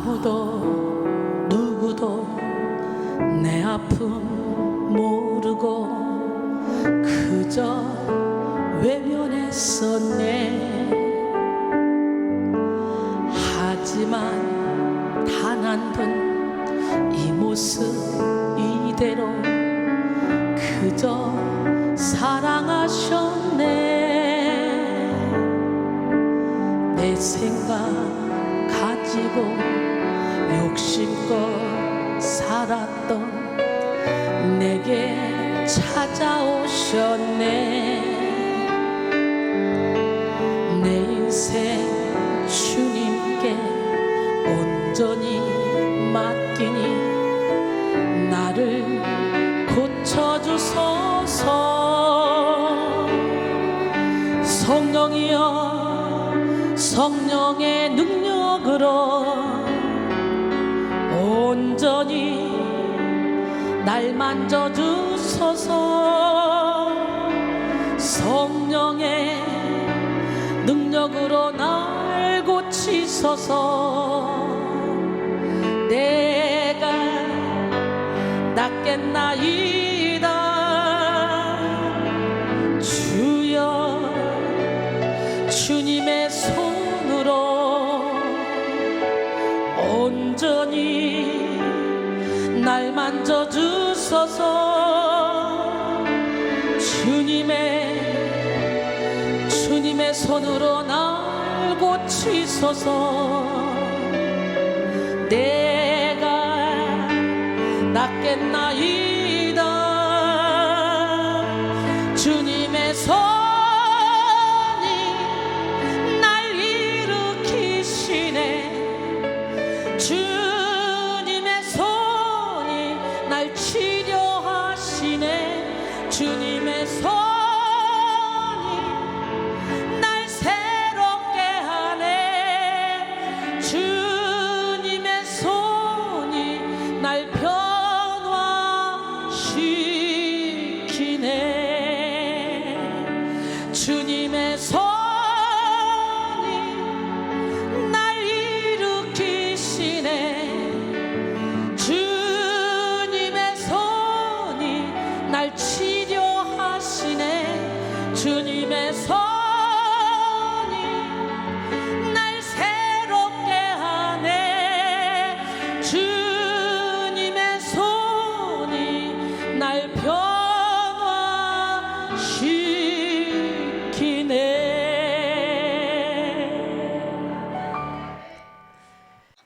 아무도 누구도 내 아픔 모르고 그저 외면했었네. 하지만 단 한 번 이 모습 이대로 그저 사랑하셨네. 내 생각 가지고 욕심껏 살았던 내게 찾아오셨네. 내 인생 주님께 온전히 맡기니 나를 고쳐주소서. 성령이여, 성령의 능력으로 온전히 날 만져주소서. 성령의 능력으로 날 고치소서. 내가 낫겠나이다. 주여, 주님의 손으로 온전히 날 만져주소서. 주님의 손으로 날 고치소서. 내가 낫겠나이다. 주님의 손이 날 일으키시네. 주님의 손이 날 치료하시네. 주님의 손이 날 새롭게 하네. 주님의 손이 날 변화시키네. 주님의 손이 날 일으키시네. 주님의 손이 날 치료하시네. 주님의 손이 날 새롭게 하네. 주님의 손이 날 변화시키네.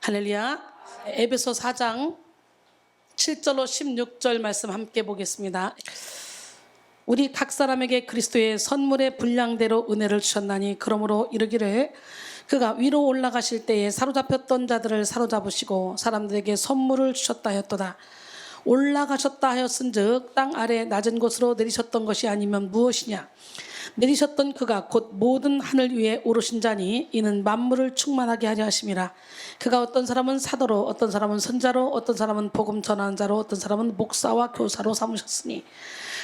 할렐루야. 에베소 4장 7절로 16절 말씀 함께 보겠습니다. 우리 각 사람에게 그리스도의 선물의 분량대로 은혜를 주셨나니 그러므로 이르기를 그가 위로 올라가실 때에 사로잡혔던 자들을 사로잡으시고 사람들에게 선물을 주셨다 하였도다. 올라가셨다 하였은즉 땅 아래 낮은 곳으로 내리셨던 것이 아니면 무엇이냐. 내리셨던 그가 곧 모든 하늘 위에 오르신 자니 이는 만물을 충만하게 하려 하심이라. 그가 어떤 사람은 사도로, 어떤 사람은 선자로, 어떤 사람은 복음 전하는 자로, 어떤 사람은 목사와 교사로 삼으셨으니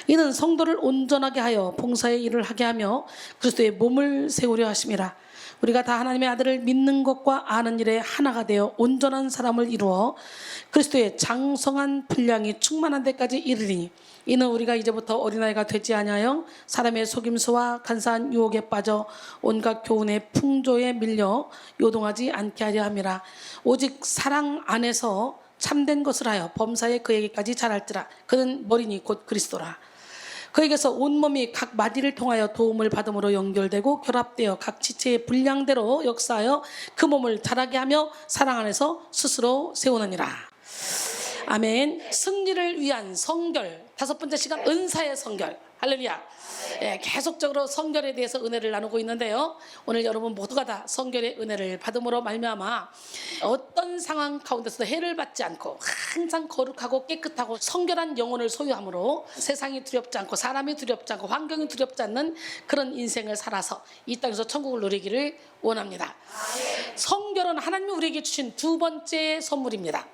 이는 성도를 온전하게 하여 봉사의 일을 하게 하며 그리스도의 몸을 세우려 하심이라. 우리가 다 하나님의 아들을 믿는 것과 아는 일에 하나가 되어 온전한 사람을 이루어 그리스도의 장성한 분량이 충만한 데까지 이르리니 이는 우리가 이제부터 어린아이가 되지 아니하여 사람의 속임수와 간사한 유혹에 빠져 온갖 교훈의 풍조에 밀려 요동하지 않게 하려 함이라. 오직 사랑 안에서 참된 것을 하여 범사에 그에게까지 자랄지라. 그는 머리니 곧 그리스도라. 그에게서 온몸이 각 마디를 통하여 도움을 받음으로 연결되고 결합되어 각 지체의 분량대로 역사하여 그 몸을 자라게 하며 사랑 안에서 스스로 세우느니라. 아멘. 승리를 위한 성결, 다섯 번째 시간 은사의 성결. 할렐루야. 계속적으로 성결에 대해서 은혜를 나누고 있는데요. 오늘 여러분 모두가 다 성결의 은혜를 받음으로 말미암아 어떤 상황 가운데서도 해를 받지 않고 항상 거룩하고 깨끗하고 성결한 영혼을 소유함으로 세상이 두렵지 않고 사람이 두렵지 않고 환경이 두렵지 않는 그런 인생을 살아서 이 땅에서 천국을 누리기를 원합니다. 성결은 하나님이 우리에게 주신 두 번째 선물입니다.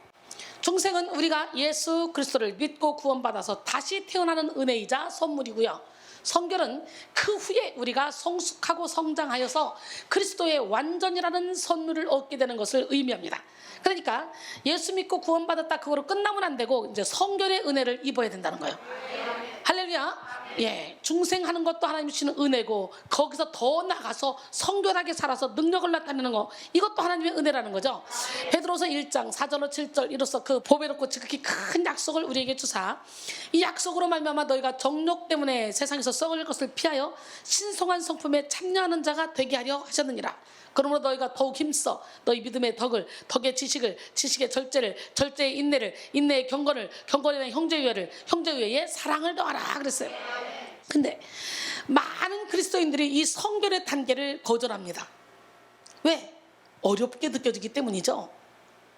중생은 우리가 예수 그리스도를 믿고 구원받아서 다시 태어나는 은혜이자 선물이고요. 성결은 그 후에 우리가 성숙하고 성장하여서 그리스도의 완전이라는 선물을 얻게 되는 것을 의미합니다. 그러니까 예수 믿고 구원받았다 그거로 끝나면 안 되고 이제 성결의 은혜를 입어야 된다는 거예요. 할렐루야. 예, 중생하는 것도 하나님이 주시는 은혜고 거기서 더 나가서 성결하게 살아서 능력을 나타내는 거, 이것도 하나님의 은혜라는 거죠. 베드로서 1장 4절로 7절 이로써 그 보배롭고 지극히 큰 약속을 우리에게 주사 이 약속으로 말미암아 너희가 정욕 때문에 세상에서 썩을 것을 피하여 신성한 성품에 참여하는 자가 되게 하려 하셨느니라. 그러므로 너희가 더욱 힘써 너희 믿음의 덕을, 덕의 지식을, 지식의 절제를, 절제의 인내를, 인내의 경건을, 경건의 형제유애를, 형제유애의 사랑을 더하라 그랬어요. 근데 많은 그리스도인들이 이 성결의 단계를 거절합니다. 왜? 어렵게 느껴지기 때문이죠.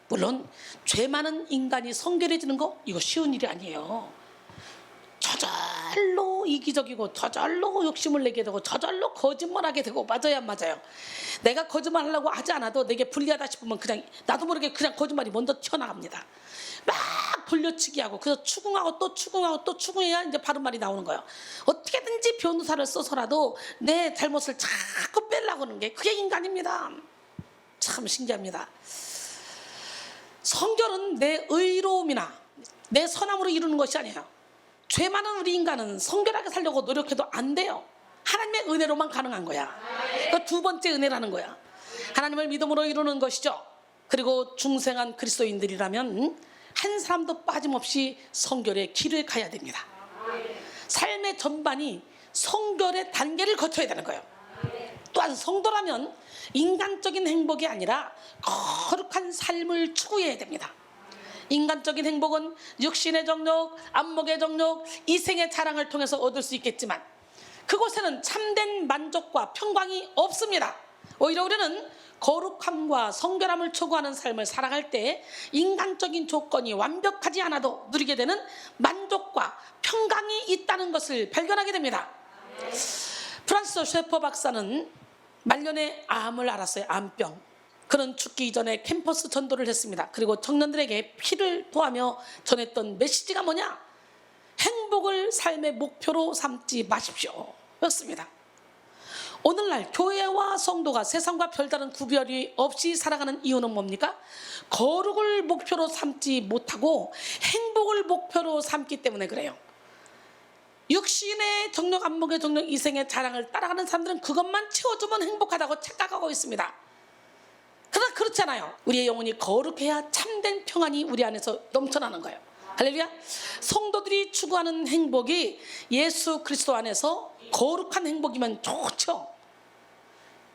물론 죄 많은 인간이 성결해지는 거 이거 쉬운 일이 아니에요. 저절로 이기적이고 저절로 욕심을 내게 되고 저절로 거짓말하게 되고, 맞아요 안 맞아요? 내가 거짓말하려고 하지 않아도 내게 불리하다 싶으면 그냥 나도 모르게 그냥 거짓말이 먼저 튀어나갑니다. 막 돌려치기 하고 그래서 추궁하고 또 추궁하고 또 추궁해야 이제 바른 말이 나오는 거예요. 어떻게든지 변호사를 써서라도 내 잘못을 자꾸 빼려고 하는 게 그게 인간입니다. 참 신기합니다. 성결은 내 의로움이나 내 선함으로 이루는 것이 아니에요. 죄 많은 우리 인간은 성결하게 살려고 노력해도 안 돼요. 하나님의 은혜로만 가능한 거야. 그 두 번째 은혜라는 거야. 하나님을 믿음으로 이루는 것이죠. 그리고 중생한 그리스도인들이라면 한 사람도 빠짐없이 성결의 길을 가야 됩니다. 삶의 전반이 성결의 단계를 거쳐야 되는 거예요. 또한 성도라면 인간적인 행복이 아니라 거룩한 삶을 추구해야 됩니다. 인간적인 행복은 육신의 정욕, 안목의 정욕, 이생의 자랑을 통해서 얻을 수 있겠지만 그곳에는 참된 만족과 평강이 없습니다. 오히려 우리는 거룩함과 성결함을 추구하는 삶을 살아갈 때 인간적인 조건이 완벽하지 않아도 누리게 되는 만족과 평강이 있다는 것을 발견하게 됩니다. 프란스 셰퍼 박사는 말년에 암을 앓았어요. 암병. 그는 죽기 이전에 캠퍼스 전도를 했습니다. 그리고 청년들에게 피를 토하며 전했던 메시지가 뭐냐? 행복을 삶의 목표로 삼지 마십시오 였습니다. 오늘날 교회와 성도가 세상과 별다른 구별이 없이 살아가는 이유는 뭡니까? 거룩을 목표로 삼지 못하고 행복을 목표로 삼기 때문에 그래요. 육신의 정욕, 안목의 정욕, 이생의 자랑을 따라가는 사람들은 그것만 채워주면 행복하다고 착각하고 있습니다. 그러나 그렇잖아요. 우리의 영혼이 거룩해야 참된 평안이 우리 안에서 넘쳐나는 거예요. 할렐루야. 성도들이 추구하는 행복이 예수 그리스도 안에서 거룩한 행복이면 좋죠.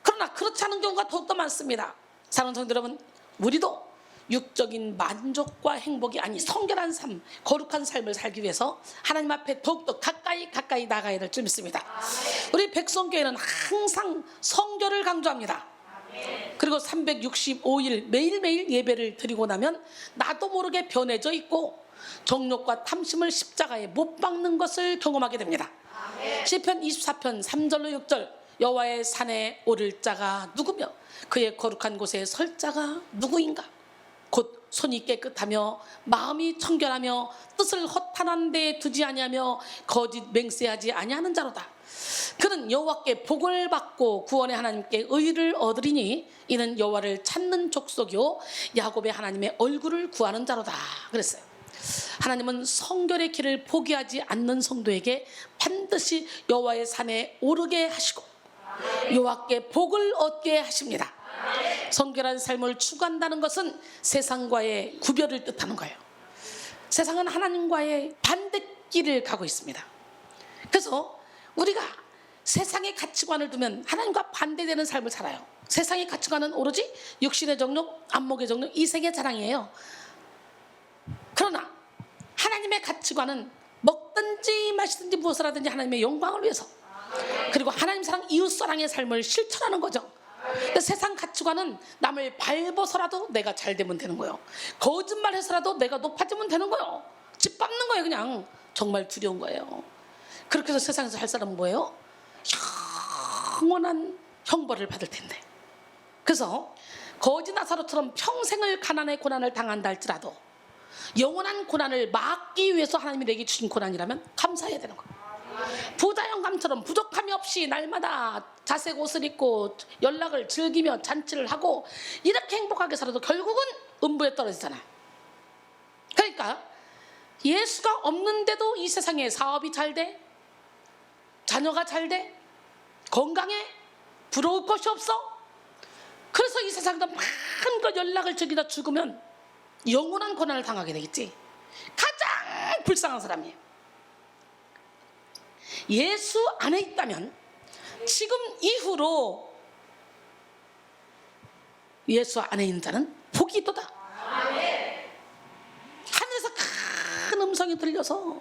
그러나 그렇지 않은 경우가 더욱더 많습니다. 사랑하는 성도 여러분, 우리도 육적인 만족과 행복이 아닌 성결한 삶, 거룩한 삶을 살기 위해서 하나님 앞에 더욱더 가까이 나가야 될 줄 믿습니다. 우리 백성교회는 항상 성결을 강조합니다. 그리고 365일 매일매일 예배를 드리고 나면 나도 모르게 변해져 있고 정욕과 탐심을 십자가에 못 박는 것을 경험하게 됩니다. 시편 24편 3절로 6절 여호와의 산에 오를 자가 누구며 그의 거룩한 곳에 설 자가 누구인가? 곧 손이 깨끗하며 마음이 청결하며 뜻을 허탄한 데에 두지 아니하며 거짓 맹세하지 아니하는 자로다. 그는 여호와께 복을 받고 구원의 하나님께 의를 얻으리니 이는 여호와를 찾는 족속이요 야곱의 하나님의 얼굴을 구하는 자로다 그랬어요. 하나님은 성결의 길을 포기하지 않는 성도에게 반드시 여호와의 산에 오르게 하시고 여호와께 복을 얻게 하십니다. 성결한 삶을 추구한다는 것은 세상과의 구별을 뜻하는 거예요. 세상은 하나님과의 반대길을 가고 있습니다. 그래서 우리가 세상의 가치관을 두면 하나님과 반대되는 삶을 살아요. 세상의 가치관은 오로지 육신의 정욕, 안목의 정욕, 이생의 자랑이에요. 그러나 하나님의 가치관은 먹든지 마시든지 무엇을 하든지 하나님의 영광을 위해서, 그리고 하나님 사랑, 이웃 사랑의 삶을 실천하는 거죠. 근데 세상 가치관은 남을 밟아서라도 내가 잘 되면 되는 거예요. 거짓말해서라도 내가 높아지면 되는 거예요. 짓밟는 거예요. 그냥 정말 두려운 거예요. 그렇게 해서 세상에서 할 사람은 뭐예요? 영원한 형벌을 받을 텐데. 그래서 거지 나사로처럼 평생을 가난의 고난을 당한다 할지라도 영원한 고난을 막기 위해서 하나님이 내게 주신 고난이라면 감사해야 되는 거예요. 부자 영감처럼 부족함이 없이 날마다 자색 옷을 입고 연락을 즐기며 잔치를 하고 이렇게 행복하게 살아도 결국은 음부에 떨어지잖아요. 그러니까 예수가 없는데도 이 세상에 사업이 잘 돼, 자녀가 잘 돼, 건강해, 부러울 것이 없어. 그래서 이 세상에서 마음껏 연락을 즐기다 죽으면 영원한 고난을 당하게 되겠지. 가장 불쌍한 사람이에요. 예수 안에 있다면 지금 이후로 예수 안에 있는 자는 복이 있도다. 하늘에서 큰 음성이 들려서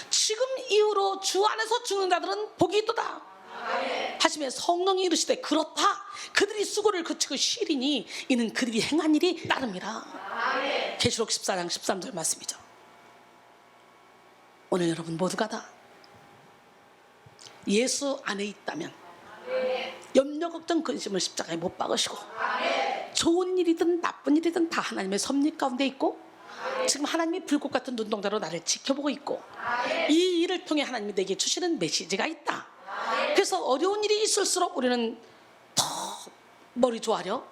지금 이후로 주 안에서 죽는 자들은 복이 있도다 하시며 성령이 이르시되 그렇다. 그들이 수고를 그치고 쉬리니 이는 그들이 행한 일이 나름이라. 계시록 14장 13절 말씀이죠. 오늘 여러분 모두가 다 예수 안에 있다면 염려 걱정 근심을 십자가에 못 박으시고 좋은 일이든 나쁜 일이든 다 하나님의 섭리 가운데 있고 지금 하나님이 불꽃 같은 눈동자로 나를 지켜보고 있고 이 일을 통해 하나님이 내게 주시는 메시지가 있다. 그래서 어려운 일이 있을수록 우리는 더 머리 조아려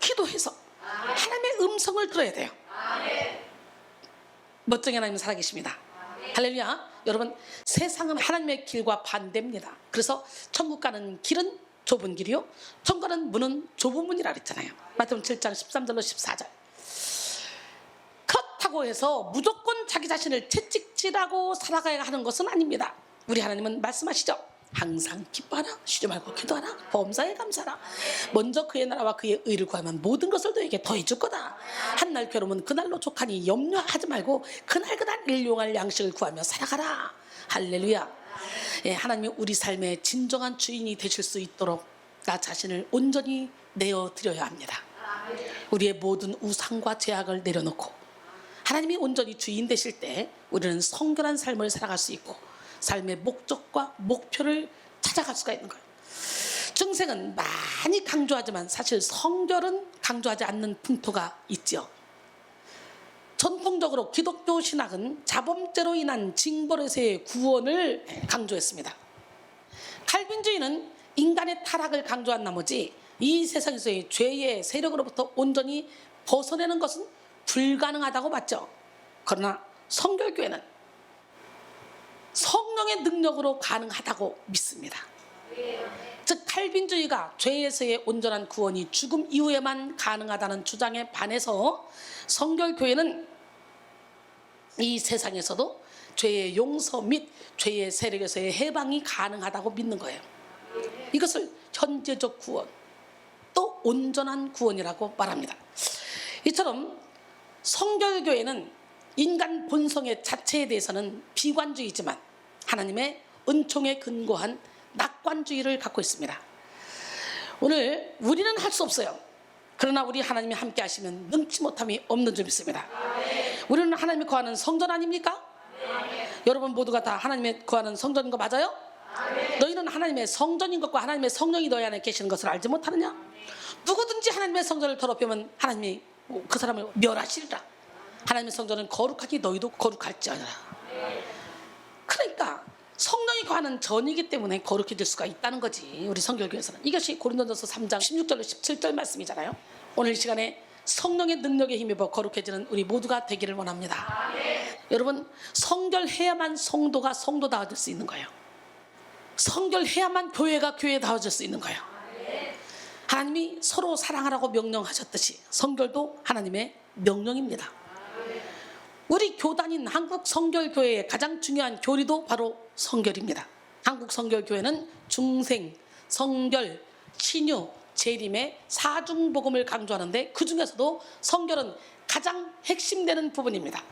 기도해서 하나님의 음성을 들어야 돼요. 멋쟁이 하나님 살아계십니다. 할렐루야. 여러분, 세상은 하나님의 길과 반대입니다. 그래서 천국 가는 길은 좁은 길이요 천국 가는 문은 좁은 문이라 그랬잖아요. 마태복음 7장 13절로 14절. 그렇다고 해서 무조건 자기 자신을 채찍질하고 살아가야 하는 것은 아닙니다. 우리 하나님은 말씀하시죠. 항상 기뻐하라, 쉬지 말고 기도하라, 범사에 감사하라. 먼저 그의 나라와 그의 의를 구하면 모든 것을 너에게 더해줄 거다. 한날 괴로움은 그날로 족하니 염려하지 말고 그날 일용할 양식을 구하며 살아가라. 할렐루야. 예, 하나님이 우리 삶의 진정한 주인이 되실 수 있도록 나 자신을 온전히 내어드려야 합니다. 우리의 모든 우상과 죄악을 내려놓고 하나님이 온전히 주인 되실 때 우리는 성결한 삶을 살아갈 수 있고 삶의 목적과 목표를 찾아갈 수가 있는 거예요. 중생은 많이 강조하지만 사실 성결은 강조하지 않는 풍토가 있죠. 전통적으로 기독교 신학은 자범죄로 인한 징벌에서의 구원을 강조했습니다. 칼빈주의는 인간의 타락을 강조한 나머지 이 세상에서의 죄의 세력으로부터 온전히 벗어내는 것은 불가능하다고 봤죠. 그러나 성결교회는 성령의 능력으로 가능하다고 믿습니다. 즉 칼빈주의가 죄에서의 온전한 구원이 죽음 이후에만 가능하다는 주장에 반해서 성결교회는 이 세상에서도 죄의 용서 및 죄의 세력에서의 해방이 가능하다고 믿는 거예요. 이것을 현재적 구원 또 온전한 구원이라고 말합니다. 이처럼 성결교회는 인간 본성의 자체에 대해서는 비관주의지만 하나님의 은총에 근거한 낙관주의를 갖고 있습니다. 오늘 우리는 할 수 없어요. 그러나 우리 하나님이 함께 하시면 능치 못함이 없는 줄 믿습니다. 우리는 하나님이 거하는 성전 아닙니까? 여러분 모두가 다 하나님의 거하는 성전인 거 맞아요? 너희는 하나님의 성전인 것과 하나님의 성령이 너희 안에 계시는 것을 알지 못하느냐? 누구든지 하나님의 성전을 더럽히면 하나님이 그 사람을 멸하시리라. 하나님의 성전은 거룩하기 너희도 거룩할지어다. 그러니까 성령이 거하는 전이기 때문에 거룩해질 수가 있다는 거지. 우리 성결교에서는 이것이 고린도전서 3장 16절로 17절 말씀이잖아요. 오늘 이 시간에 성령의 능력에 힘입어 거룩해지는 우리 모두가 되기를 원합니다. 여러분, 성결해야만 성도가 성도다워질 수 있는 거예요. 성결해야만 교회가 교회다워질 수 있는 거예요. 하나님이 서로 사랑하라고 명령하셨듯이 성결도 하나님의 명령입니다. 우리 교단인 한국 성결교회의 가장 중요한 교리도 바로 성결입니다. 한국 성결교회는 중생, 성결, 신유, 재림의 사중복음을 강조하는데 그 중에서도 성결은 가장 핵심되는 부분입니다.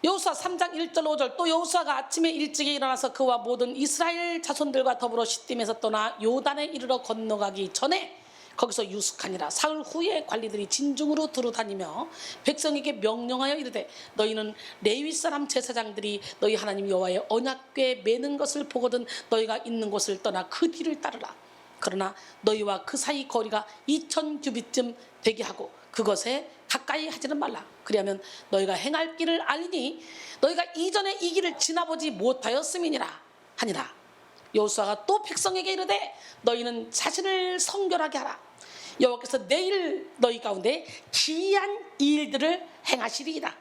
여호수아 3장 1절 5절 또 여호수아가 아침에 일찍이 일어나서 그와 모든 이스라엘 자손들과 더불어 시딤에서 떠나 요단에 이르러 건너가기 전에 거기서 유숙하니라. 사흘 후에 관리들이 진중으로 두루다니며 백성에게 명령하여 이르되 너희는 레위 사람 제사장들이 너희 하나님 여호와의 언약궤 매는 것을 보거든 너희가 있는 곳을 떠나 그 뒤를 따르라. 그러나 너희와 그 사이 거리가 2000규빗쯤 되게 하고 그것에 가까이 하지는 말라. 그리하면 너희가 행할 길을 알리니 너희가 이전에 이 길을 지나보지 못하였음이니라 하니라. 여호수아가 또 백성에게 이르되 너희는 자신을 성결하게 하라. 여호와께서 내일 너희 가운데 기이한 일들을 행하시리이다.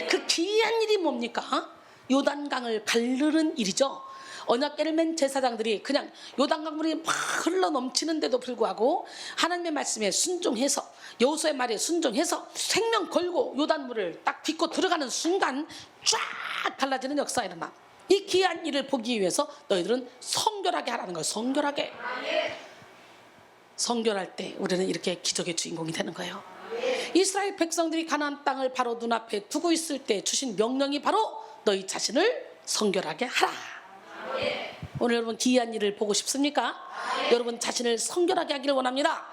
그 기이한 일이 뭡니까? 요단강을 가르는 일이죠. 언약궤를 맨 제사장들이 그냥 요단강물이 막 흘러 넘치는데도 불구하고 하나님의 말씀에 순종해서, 여호수아의 말에 순종해서 생명 걸고 요단물을 딱 딛고 들어가는 순간 쫙 달라지는 역사가 일어나. 이 기이한 일을 보기 위해서 너희들은 성결하게 하라는 거예요. 성결하게. 성결할 때 우리는 이렇게 기적의 주인공이 되는 거예요. 이스라엘 백성들이 가나안 땅을 바로 눈앞에 두고 있을 때 주신 명령이 바로 너희 자신을 성결하게 하라. 오늘 여러분 기이한 일을 보고 싶습니까? 여러분 자신을 성결하게 하기를 원합니다.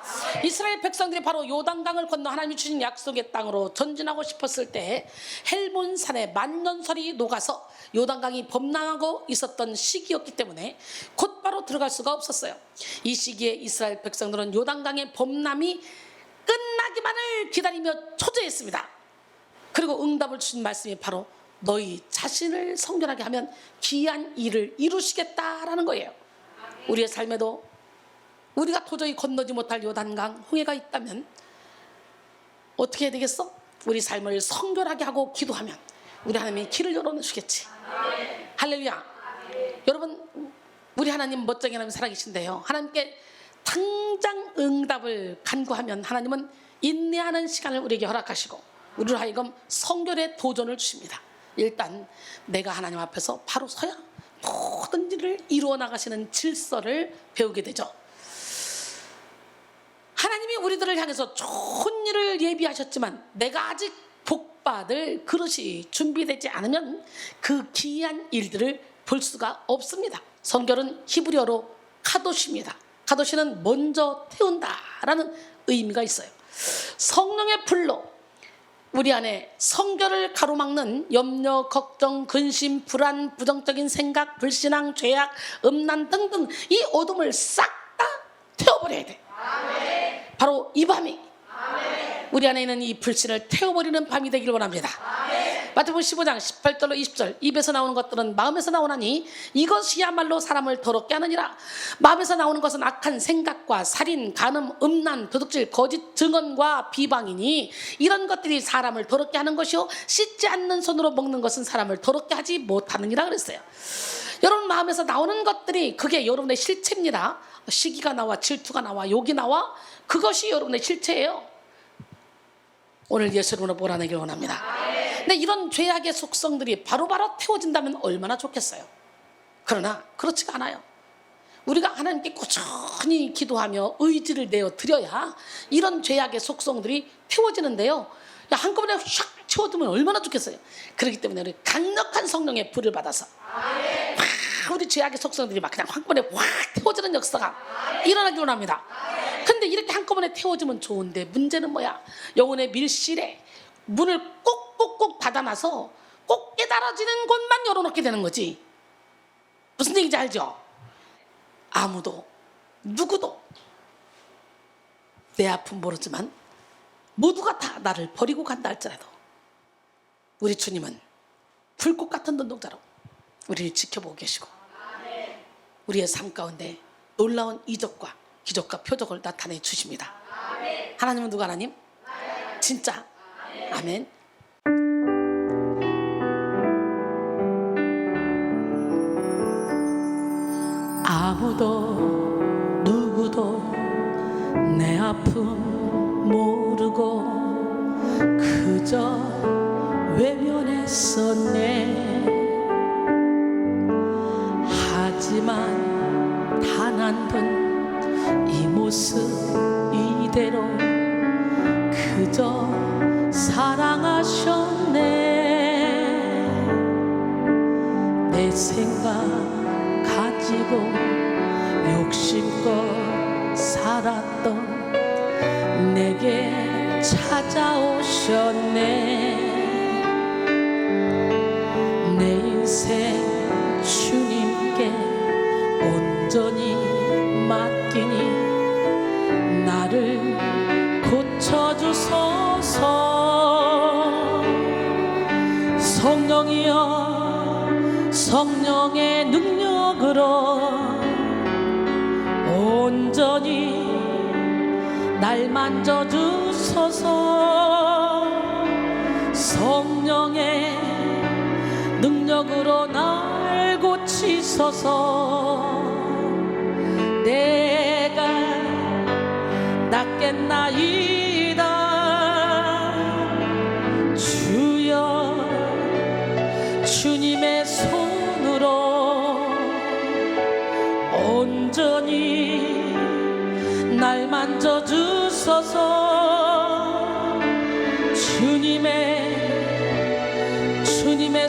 이스라엘 백성들이 바로 요단강을 건너 하나님이 주신 약속의 땅으로 전진하고 싶었을 때 헬몬산에 만년설이 녹아서 요단강이 범람하고 있었던 시기였기 때문에 곧바로 들어갈 수가 없었어요. 이 시기에 이스라엘 백성들은 요단강의 범람이 끝나기만을 기다리며 초조했습니다. 그리고 응답을 주신 말씀이 바로 너희 자신을 성결하게 하면 기이한 일을 이루시겠다라는 거예요. 우리의 삶에도 우리가 도저히 건너지 못할 요단강 홍해가 있다면 어떻게 해야 되겠어? 우리 삶을 성결하게 하고 기도하면 우리 하나님이 길을 열어주시겠지. 할렐루야. 여러분, 우리 하나님 멋쟁이 하나님 살아계신데요, 하나님께 당장 응답을 간구하면 하나님은 인내하는 시간을 우리에게 허락하시고 우리로 하여금 성결의 도전을 주십니다. 일단 내가 하나님 앞에서 바로 서야 모든 일을 이루어 나가시는 질서를 배우게 되죠. 하나님이 우리들을 향해서 좋은 일을 예비하셨지만 내가 아직 복받을 그릇이 준비되지 않으면 그 기이한 일들을 볼 수가 없습니다. 성결은 히브리어로 카도시입니다. 카도시는 먼저 태운다라는 의미가 있어요. 성령의 불로 우리 안에 성결을 가로막는 염려, 걱정, 근심, 불안, 부정적인 생각, 불신앙, 죄악, 음란 등등 이 어둠을 싹 다 태워버려야 돼. 아멘. 바로 이 밤이 아멘. 우리 안에 있는 이 불신을 태워버리는 밤이 되길 원합니다. 마태복음 15장 18절로 20절, 입에서 나오는 것들은 마음에서 나오나니 이것이야말로 사람을 더럽게 하느니라. 마음에서 나오는 것은 악한 생각과 살인, 간음, 음란, 도둑질, 거짓 증언과 비방이니 이런 것들이 사람을 더럽게 하는 것이요 씻지 않는 손으로 먹는 것은 사람을 더럽게 하지 못하느니라 그랬어요. 여러분 마음에서 나오는 것들이 그게 여러분의 실체입니다. 시기가 나와, 질투가 나와, 욕이 나와, 그것이 여러분의 실체예요. 오늘 예수 이름으로 몰아내길 원합니다. 근데 이런 죄악의 속성들이 바로바로 태워진다면 얼마나 좋겠어요. 그러나 그렇지가 않아요. 우리가 하나님께 꾸준히 기도하며 의지를 내어 드려야 이런 죄악의 속성들이 태워지는데요, 한꺼번에 샥 태워두면 얼마나 좋겠어요. 그렇기 때문에 우리 강력한 성령의 불을 받아서 우리 죄악의 속성들이 막 그냥 한꺼번에 확 태워지는 역사가 일어나길 원합니다. 근데 이렇게 한꺼번에 태워지면 좋은데 문제는 뭐야? 영혼의 밀실에 문을 꼭꼭꼭 닫아놔서 꼭 깨달아지는 곳만 열어놓게 되는 거지. 무슨 얘기인지 알죠? 아무도 누구도 내 아픔 모르지만 모두가 다 나를 버리고 간다 할지라도 우리 주님은 불꽃 같은 눈동자로 우리를 지켜보고 계시고 우리의 삶 가운데 놀라운 이적과 기적과 표적을 나타내 주십니다. 하나님은 누가 하나님? 진짜. 아멘. 아무도 누구도 내 아픔 모르고 그저 외면했었네. 하지만 단 한 번 이 모습 이대로 그저 사랑하셨네. 내 생각 가지고 욕심껏 살았던 내게 찾아오셨네. 내 인생 주님께 온전히 맡기니 나를 고쳐주소서. 성령의 능력으로 온전히 날 만져주소서. 성령의 능력으로 날 고치소서. 내가 낫겠나이다. 주여 주님의 손으로 온전히 날 만져주소서. 주님의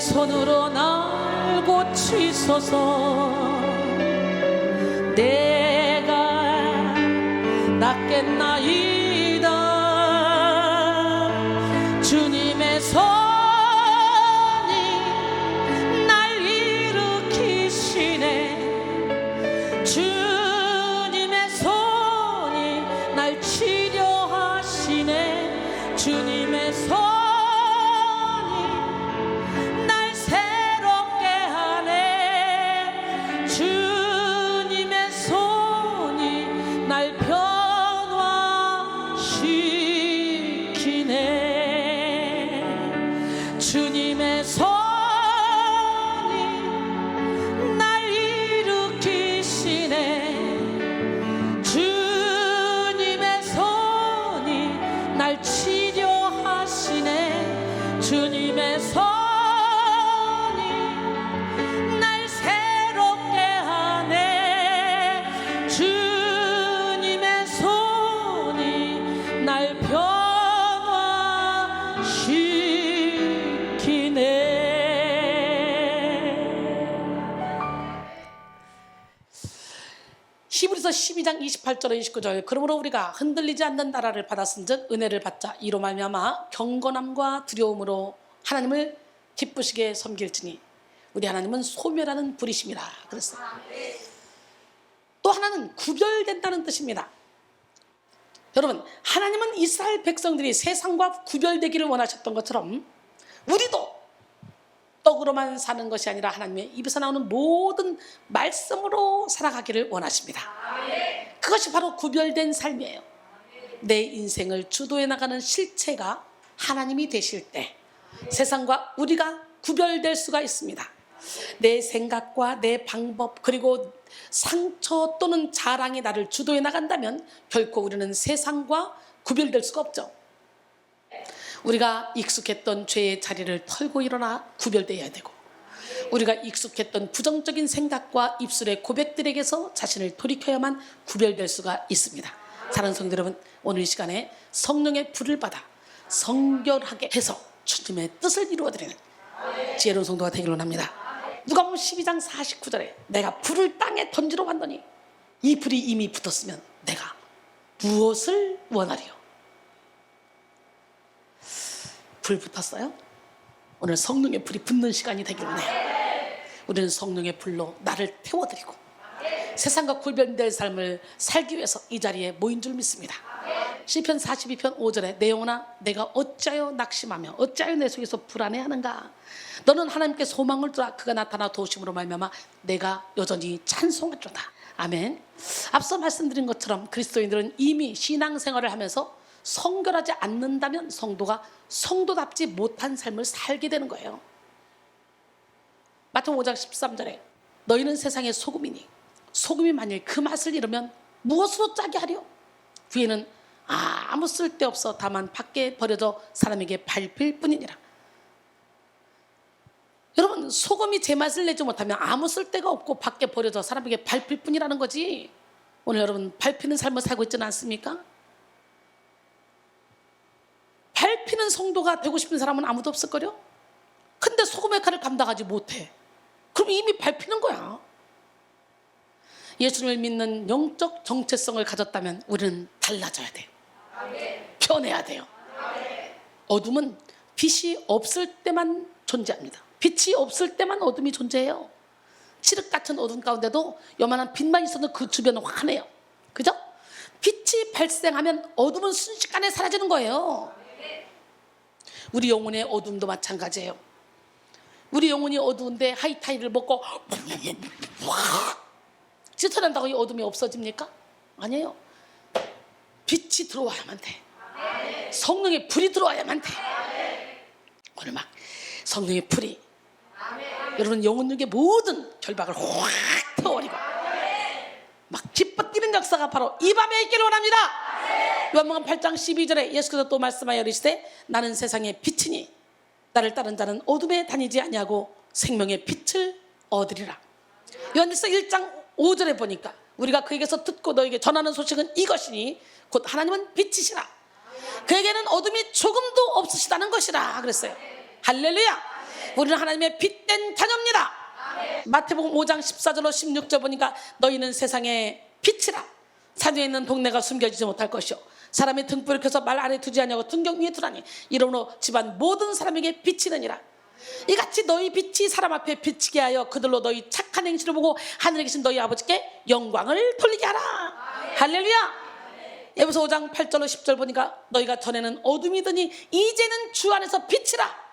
손으로 날 고치소서. 내가 낫겠나이다. 주님의 손이 날 일으키시네. 주님의 손이 날 치료하시네. 주님의 손이 날 새롭게 하네. 주님의 손이 날 변화시키네. 주님의 손이 날 일으키시네. 주님의 손이 날 치료하시네. 주님의 손이 날 새롭게 하네. 주님의 손이 날 변화시키네. 히브리서 12장 28절에 29절. 그러므로 우리가 흔들리지 않는 나라를 받았은즉 은혜를 받자. 이로 말미암아 경건함과 두려움으로 하나님을 기쁘시게 섬길지니 우리 하나님은 소멸하는 불이심이라 그랬어요. 또 하나는 구별된다는 뜻입니다. 여러분, 하나님은 이스라엘 백성들이 세상과 구별되기를 원하셨던 것처럼 우리도 떡으로만 사는 것이 아니라 하나님의 입에서 나오는 모든 말씀으로 살아가기를 원하십니다. 그것이 바로 구별된 삶이에요. 내 인생을 주도해 나가는 실체가 하나님이 되실 때 세상과 우리가 구별될 수가 있습니다. 내 생각과 내 방법 그리고 상처 또는 자랑이 나를 주도해 나간다면 결코 우리는 세상과 구별될 수가 없죠. 우리가 익숙했던 죄의 자리를 털고 일어나 구별되어야 되고, 우리가 익숙했던 부정적인 생각과 입술의 고백들에게서 자신을 돌이켜야만 구별될 수가 있습니다. 사랑하는 성도 여러분, 오늘 이 시간에 성령의 불을 받아 성결하게 해서 주님의 뜻을 이루어드리는 지혜로운 성도가 되기를 원합니다. 누가복음 12장 49절에 내가 불을 땅에 던지러 갔더니 이 불이 이미 붙었으면 내가 무엇을 원하리요? 불 붙었어요? 오늘 성령의 불이 붙는 시간이 되기를 원해요. 우리는 성령의 불로 나를 태워드리고 세상과 구별될 삶을 살기 위해서 이 자리에 모인 줄 믿습니다. 시편 42편 5절에 내 영혼아 내가 어찌하여 낙심하며 어찌하여 내 속에서 불안해하는가. 너는 하나님께 소망을 두라. 그가 나타나 도우심으로 말미암아 내가 여전히 찬송하리로다. 아멘. 앞서 말씀드린 것처럼 그리스도인들은 이미 신앙생활을 하면서 성결하지 않는다면 성도가 성도답지 못한 삶을 살게 되는 거예요. 마태복음 5장 13절에 너희는 세상의 소금이니 소금이 만일 그 맛을 잃으면 무엇으로 짜게 하려? 뒤에는 아무 쓸데없어 다만 밖에 버려져 사람에게 밟힐 뿐이니라. 여러분, 소금이 제맛을 내지 못하면 아무 쓸데가 없고 밖에 버려져 사람에게 밟힐 뿐이라는 거지. 오늘 여러분 밟히는 삶을 살고 있지는 않습니까? 밟히는 성도가 되고 싶은 사람은 아무도 없을걸요? 근데 소금의 칼을 감당하지 못해. 그럼 이미 밟히는 거야. 예수님을 믿는 영적 정체성을 가졌다면 우리는 달라져야 돼요. 변해야 돼요. 어둠은 빛이 없을 때만 존재합니다. 빛이 없을 때만 어둠이 존재해요. 칠흑 같은 어둠 가운데도 요만한 빛만 있어도 그 주변은 환해요. 그죠? 빛이 발생하면 어둠은 순식간에 사라지는 거예요. 우리 영혼의 어둠도 마찬가지예요. 우리 영혼이 어두운데 하이타이를 먹고 짙어낸다고 이 어둠이 없어집니까? 아니에요. 빛이 들어와야만 돼. 성령의 불이 들어와야만 돼. 오늘 막 성령의 불이 여러분 영혼 중의 모든 결박을 확 태워버리고 막 기뻐 뛰는 역사가 바로 이 밤에 있기를 원합니다. 요한복음 8장 12절에 예수께서 또 말씀하여 이르시되 나는 세상의 빛이니 나를 따른 자는 어둠에 다니지 아니하고 생명의 빛을 얻으리라. 요한일서 1장 5절에 보니까 우리가 그에게서 듣고 너에게 전하는 소식은 이것이니 곧 하나님은 빛이시라. 그에게는 어둠이 조금도 없으시다는 것이라 그랬어요. 할렐루야. 우리는 하나님의 빛된 자녀입니다. 마태복음 5장 14절로 16절 보니까 너희는 세상의 빛이라. 산 위에 있는 동네가 숨겨지지 못할 것이요 사람의 등불을 켜서 말 아래 두지 아니하고 등경 위에 두라니 이러므로 집안 모든 사람에게 비치느니라. 이같이 너희 빛이 사람 앞에 비치게 하여 그들로 너희 착한 행실을 보고 하늘에 계신 너희 아버지께 영광을 돌리게 하라. 할렐루야. 에베소 5장 8절로 10절 보니까 너희가 전에는 어둠이더니 이제는 주 안에서 빛이라.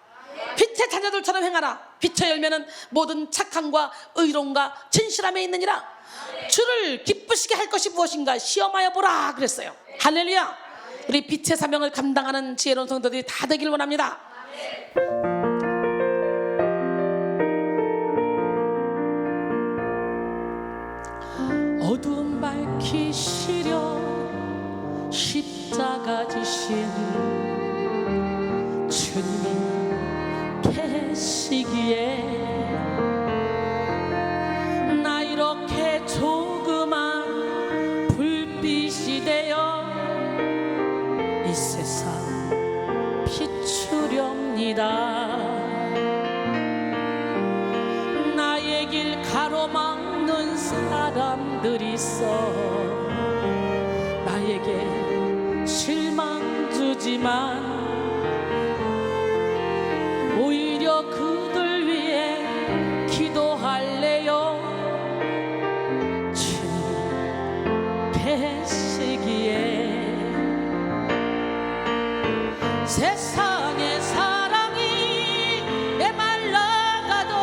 빛의 자녀들처럼 행하라. 빛의 열매는 모든 착함과 의로움과 진실함에 있느니라. 주를 기쁘시게 할 것이 무엇인가 시험하여 보라 그랬어요. 할렐루야. 우리 빛의 사명을 감당하는 지혜로운 성도들이 다 되길 원합니다. 어두움 밝히시려 십자가 지신 주님이 계시기에 나 이렇게 조그만 불빛이 되어 이 세상 비추렵니다. 나의 길 가로막는 사람들이 있어 나에게 실망 주지만 오히려 그들 위해 기도할래요. 주님 계시기에 세상의 사랑이 메말라가도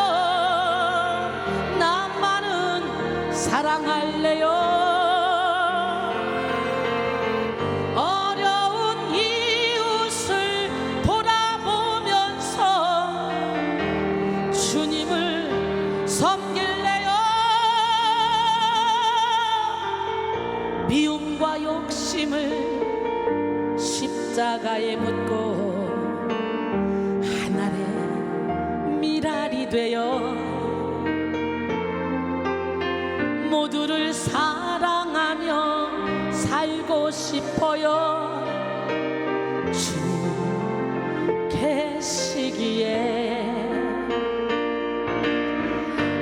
나만은 사랑할래요. 어려운 이웃을 돌아보면서 주님을 섬길래요. 미움과 욕심을 십자가에 묻고 하늘의 미랄이 되어 모두를 사랑하며 살고 싶어요. 주님 계시기에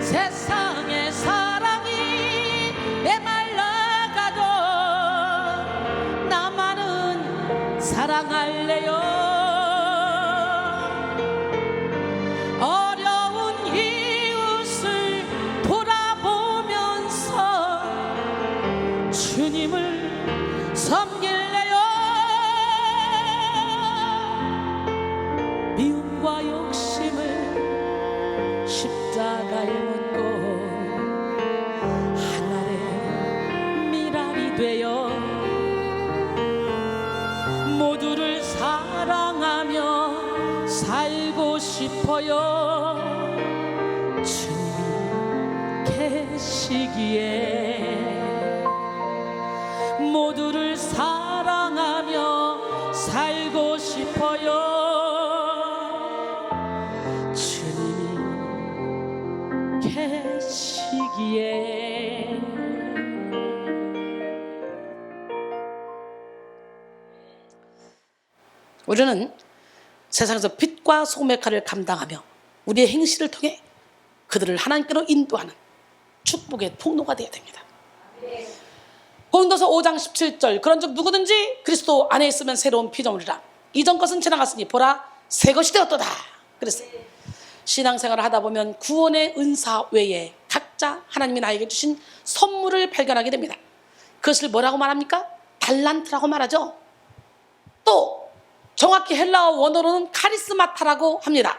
세상의 사랑이 메말라가도 나만은 사랑할래요. 어려운 이웃을 돌아보면서 주님을 섬길래요. 미움과 욕심을 십자가에 묻고 하늘의 미랄이 되어 모두를 사랑하며 살고 싶어요. 주님 계시기에 모두를 사랑하며 살고 싶어요. 주님 계시기에 우리는 세상에서 빛과 소금의 역할을 감당하며 우리의 행실을 통해 그들을 하나님께로 인도하는 축복의 통로가 되어야 됩니다. 고린도서 5장 17절 그런즉 누구든지 그리스도 안에 있으면 새로운 피조물이라 이전 것은 지나갔으니 보라 새 것이 되었도다 그랬어요. 신앙생활을 하다 보면 구원의 은사 외에 각자 하나님이 나에게 주신 선물을 발견하게 됩니다. 그것을 뭐라고 말합니까? 달란트라고 말하죠. 또 정확히 헬라어 원어로는 카리스마타라고 합니다.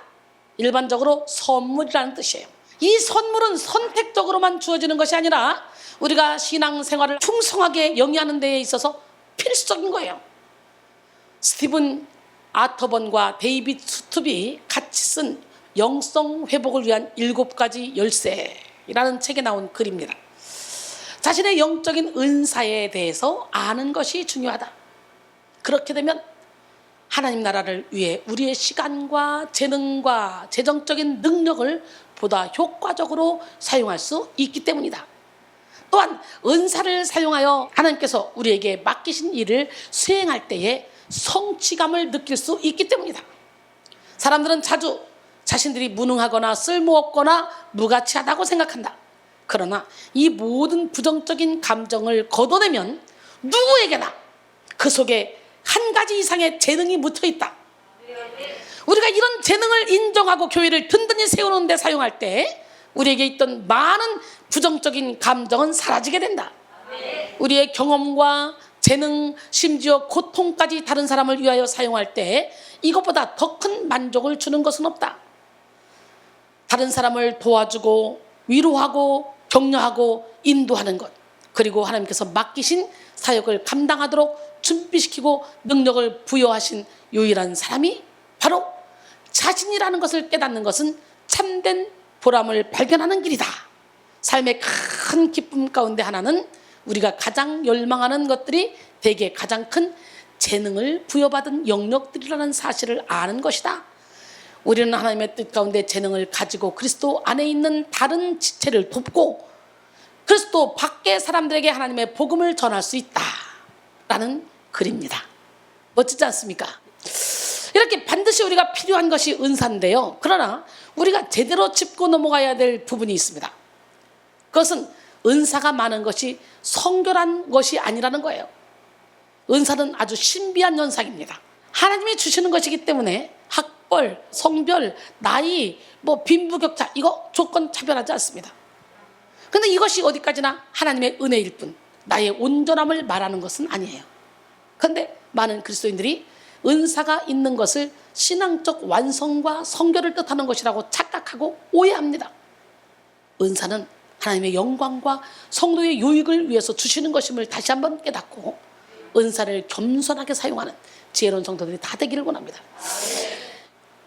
일반적으로 선물이라는 뜻이에요. 이 선물은 선택적으로만 주어지는 것이 아니라 우리가 신앙생활을 풍성하게 영위하는 데에 있어서 필수적인 거예요. 스티븐 아터번과 데이빗 수투비 같이 쓴 영성 회복을 위한 7가지 열쇠라는 책에 나온 글입니다. 자신의 영적인 은사에 대해서 아는 것이 중요하다. 그렇게 되면 하나님 나라를 위해 우리의 시간과 재능과 재정적인 능력을 보다 효과적으로 사용할 수 있기 때문이다. 또한 은사를 사용하여 하나님께서 우리에게 맡기신 일을 수행할 때에 성취감을 느낄 수 있기 때문이다. 사람들은 자주 자신들이 무능하거나 쓸모없거나 무가치하다고 생각한다. 그러나 이 모든 부정적인 감정을 걷어내면 누구에게나 그 속에 한 가지 이상의 재능이 묻어 있다. 우리가 이런 재능을 인정하고 교회를 든든히 세우는 데 사용할 때 우리에게 있던 많은 부정적인 감정은 사라지게 된다. 우리의 경험과 재능, 심지어 고통까지 다른 사람을 위하여 사용할 때 이것보다 더 큰 만족을 주는 것은 없다. 다른 사람을 도와주고 위로하고 격려하고 인도하는 것, 그리고 하나님께서 맡기신 사역을 감당하도록 준비시키고 능력을 부여하신 유일한 사람이 바로 자신이라는 것을 깨닫는 것은 참된 보람을 발견하는 길이다. 삶의 큰 기쁨 가운데 하나는 우리가 가장 열망하는 것들이 대개 가장 큰 재능을 부여받은 영역들이라는 사실을 아는 것이다. 우리는 하나님의 뜻 가운데 재능을 가지고 그리스도 안에 있는 다른 지체를 돕고 그리스도 밖의 사람들에게 하나님의 복음을 전할 수 있다라는 글입니다. 멋지지 않습니까? 이렇게 반드시 우리가 필요한 것이 은사인데요. 그러나 우리가 제대로 짚고 넘어가야 될 부분이 있습니다. 그것은 은사가 많은 것이 성결한 것이 아니라는 거예요. 은사는 아주 신비한 현상입니다. 하나님이 주시는 것이기 때문에 학벌, 성별, 나이, 빈부격차 이거 조건 차별하지 않습니다. 그런데 이것이 어디까지나 하나님의 은혜일 뿐 나의 온전함을 말하는 것은 아니에요. 그런데 많은 그리스도인들이 은사가 있는 것을 신앙적 완성과 성결을 뜻하는 것이라고 착각하고 오해합니다. 은사는 하나님의 영광과 성도의 유익을 위해서 주시는 것임을 다시 한번 깨닫고 은사를 겸손하게 사용하는 지혜로운 성도들이 다 되기를 원합니다.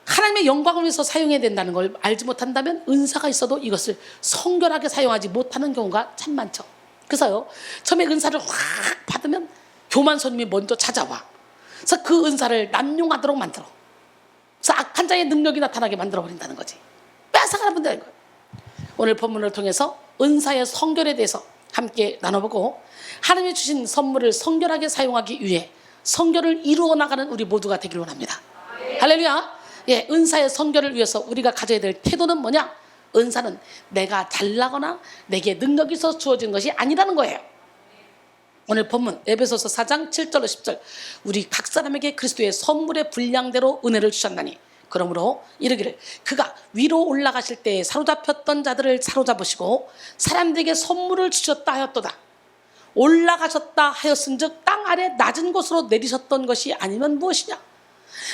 하나님의 영광을 위해서 사용해야 된다는 걸 알지 못한다면 은사가 있어도 이것을 성결하게 사용하지 못하는 경우가 참 많죠. 그래서요, 처음에 은사를 확 받으면 교만 손님이 먼저 찾아와. 그래서 그 은사를 남용하도록 만들어. 그래서 악한 자의 능력이 나타나게 만들어버린다는 거지. 뺏어가는 분들인 거예요. 오늘 본문을 통해서 은사의 성결에 대해서 함께 나눠보고 하나님이 주신 선물을 성결하게 사용하기 위해 성결을 이루어 나가는 우리 모두가 되기를 원합니다. 할렐루야. 예, 은사의 성결을 위해서 우리가 가져야 될 태도는 뭐냐? 은사는 내가 잘나거나 내게 능력이 있어서 주어진 것이 아니라는 거예요. 오늘 본문 에베소서 4장 7절 10절 우리 각 사람에게 그리스도의 선물의 분량대로 은혜를 주셨나니 그러므로 이르기를 그가 위로 올라가실 때에 사로잡혔던 자들을 사로잡으시고 사람들에게 선물을 주셨다 하였도다. 올라가셨다 하였은즉 땅 아래 낮은 곳으로 내리셨던 것이 아니면 무엇이냐?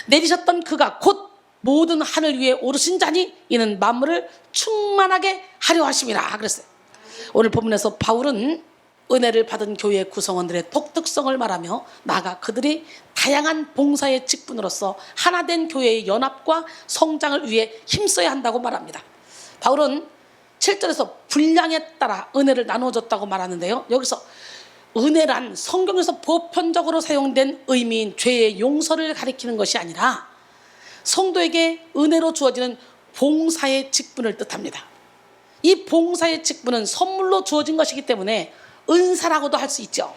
내리셨던 그가 곧 모든 하늘 위에 오르신 자니 이는 만물을 충만하게 하려 하심이라 그랬어요. 오늘 본문에서 바울은 은혜를 받은 교회 구성원들의 독특성을 말하며 나아가 그들이 다양한 봉사의 직분으로서 하나된 교회의 연합과 성장을 위해 힘써야 한다고 말합니다. 바울은 7절에서 분량에 따라 은혜를 나눠줬다고 말하는데요. 여기서 은혜란 성경에서 보편적으로 사용된 의미인 죄의 용서를 가리키는 것이 아니라 성도에게 은혜로 주어지는 봉사의 직분을 뜻합니다. 이 봉사의 직분은 선물로 주어진 것이기 때문에 은사라고도 할 수 있죠.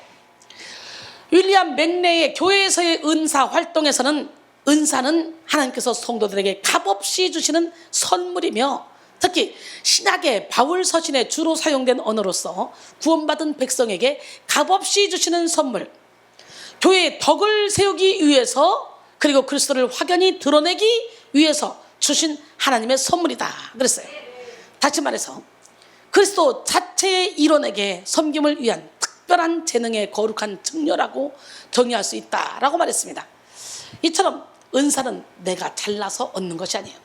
윌리엄 맥레의 교회에서의 은사 활동에서는 은사는 하나님께서 성도들에게 값없이 주시는 선물이며 특히 신약의 바울 서신에 주로 사용된 언어로서 구원받은 백성에게 값없이 주시는 선물, 교회의 덕을 세우기 위해서 그리고 그리스도를 확연히 드러내기 위해서 주신 하나님의 선물이다 그랬어요. 다시 말해서 그리스도 자체의 일원에게 섬김을 위한 특별한 재능의 거룩한 증거라고 정의할 수 있다라고 말했습니다. 이처럼 은사는 내가 잘나서 얻는 것이 아니에요.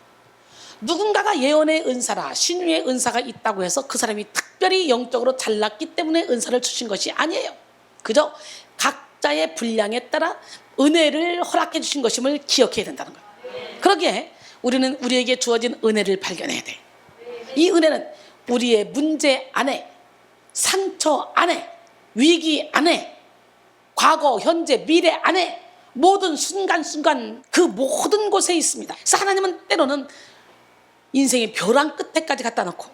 누군가가 예언의 은사라 신유의 은사가 있다고 해서 그 사람이 특별히 영적으로 잘났기 때문에 은사를 주신 것이 아니에요. 그저 각자의 분량에 따라 은혜를 허락해 주신 것임을 기억해야 된다는 거예요. 그러기에 우리는 우리에게 주어진 은혜를 발견해야 돼. 이 은혜는 우리의 문제 안에, 상처 안에, 위기 안에, 과거, 현재, 미래 안에 모든 순간순간 그 모든 곳에 있습니다. 그래서 하나님은 때로는 인생의 벼랑 끝에까지 갖다 놓고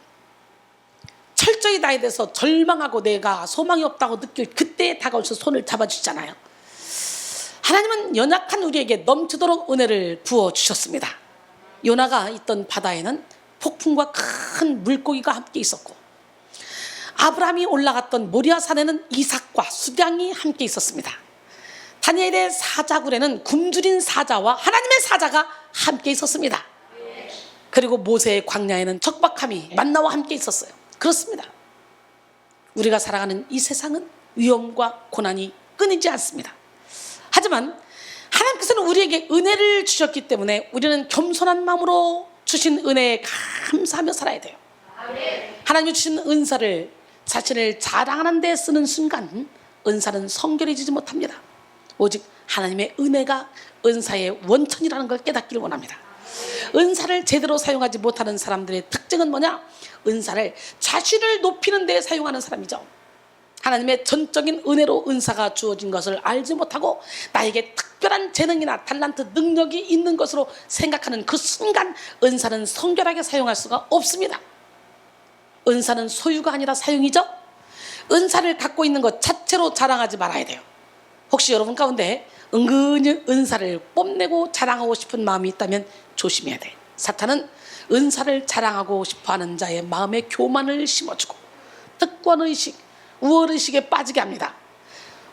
철저히 나에 대해서 절망하고 내가 소망이 없다고 느낄 그때에 다가오셔서 손을 잡아주잖아요. 하나님은 연약한 우리에게 넘치도록 은혜를 부어주셨습니다. 요나가 있던 바다에는 폭풍과 큰 물고기가 함께 있었고, 아브라함이 올라갔던 모리아산에는 이삭과 수량이 함께 있었습니다. 다니엘의 사자굴에는 굶주린 사자와 하나님의 사자가 함께 있었습니다. 그리고 모세의 광야에는 척박함이 만나와 함께 있었어요. 그렇습니다. 우리가 살아가는 이 세상은 위험과 고난이 끊이지 않습니다. 하지만 하나님께서는 우리에게 은혜를 주셨기 때문에 우리는 겸손한 마음으로 주신 은혜에 감사하며 살아야 돼요. 하나님이 주신 은사를 자신을 자랑하는 데 쓰는 순간 은사는 성결해지지 못합니다. 오직 하나님의 은혜가 은사의 원천이라는 걸 깨닫기를 원합니다. 은사를 제대로 사용하지 못하는 사람들의 특징은 뭐냐? 은사를 자신을 높이는 데 사용하는 사람이죠. 하나님의 전적인 은혜로 은사가 주어진 것을 알지 못하고 나에게 특별한 재능이나 탤런트, 능력이 있는 것으로 생각하는 그 순간 은사는 성결하게 사용할 수가 없습니다. 은사는 소유가 아니라 사용이죠. 은사를 갖고 있는 것 자체로 자랑하지 말아야 돼요. 혹시 여러분 가운데 은근히 은사를 뽐내고 자랑하고 싶은 마음이 있다면 조심해야 돼. 사탄은 은사를 자랑하고 싶어하는 자의 마음에 교만을 심어주고 특권의식, 우월의식에 빠지게 합니다.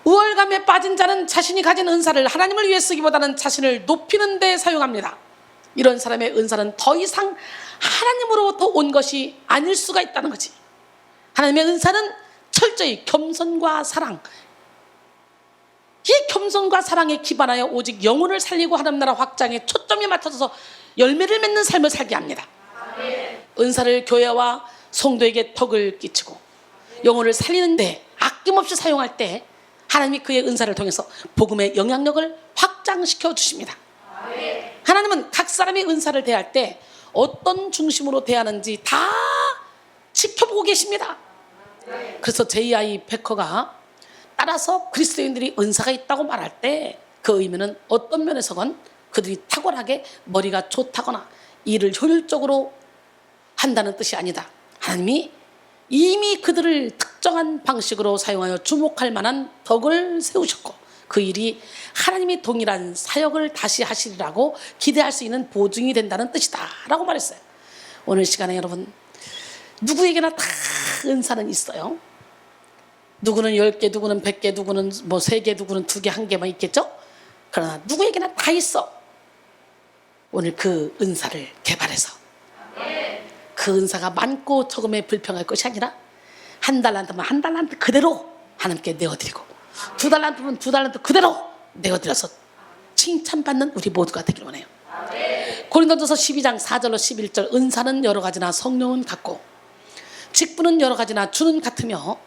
우월감에 빠진 자는 자신이 가진 은사를 하나님을 위해 쓰기보다는 자신을 높이는 데 사용합니다. 이런 사람의 은사는 더 이상 하나님으로부터 온 것이 아닐 수가 있다는 거지. 하나님의 은사는 철저히 겸손과 사랑, 이 겸손과 사랑에 기반하여 오직 영혼을 살리고 하나님 나라 확장에 초점이 맞춰져서 열매를 맺는 삶을 살게 합니다. 은사를 교회와 성도에게 덕을 끼치고 영혼을 살리는데 아낌없이 사용할 때 하나님이 그의 은사를 통해서 복음의 영향력을 확장시켜 주십니다. 하나님은 각 사람의 은사를 대할 때 어떤 중심으로 대하는지 다 지켜보고 계십니다. 그래서 J.I. 베커가 따라서 그리스도인들이 은사가 있다고 말할 때 그 의미는 어떤 면에서건 그들이 탁월하게 머리가 좋다거나 일을 효율적으로 한다는 뜻이 아니다. 하나님이 이미 그들을 특정한 방식으로 사용하여 주목할 만한 덕을 세우셨고 그 일이 하나님이 동일한 사역을 다시 하시리라고 기대할 수 있는 보증이 된다는 뜻이다 라고 말했어요. 오늘 시간에 여러분, 누구에게나 다 은사는 있어요. 누구는 10개, 누구는 100개, 누구는 뭐 3개, 누구는 2개, 1개만 있겠죠? 그러나 누구에게나 다 있어. 오늘 그 은사를 개발해서 그 은사가 많고 적음에 불평할 것이 아니라 한 달란트면 한 달란트 그대로 하나님께 내어드리고 2달란트면 2달란트 그대로 내어드려서 칭찬받는 우리 모두가 되길 원해요. 고린도전서 12장 4절로 11절 은사는 여러 가지나 성령은 같고 직분은 여러 가지나 주는 같으며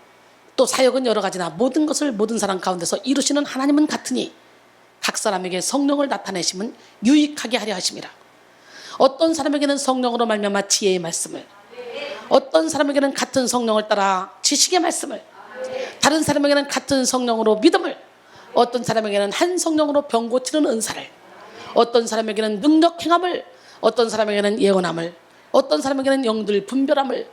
또 사역은 여러 가지나 모든 것을 모든 사람 가운데서 이루시는 하나님은 같으니 각 사람에게 성령을 나타내심은 유익하게 하려 하심이라. 어떤 사람에게는 성령으로 말미암아 지혜의 말씀을, 어떤 사람에게는 같은 성령을 따라 지식의 말씀을, 다른 사람에게는 같은 성령으로 믿음을, 어떤 사람에게는 한 성령으로 병 고치는 은사를, 어떤 사람에게는 능력 행함을, 어떤 사람에게는 예언함을, 어떤 사람에게는 영들 분별함을,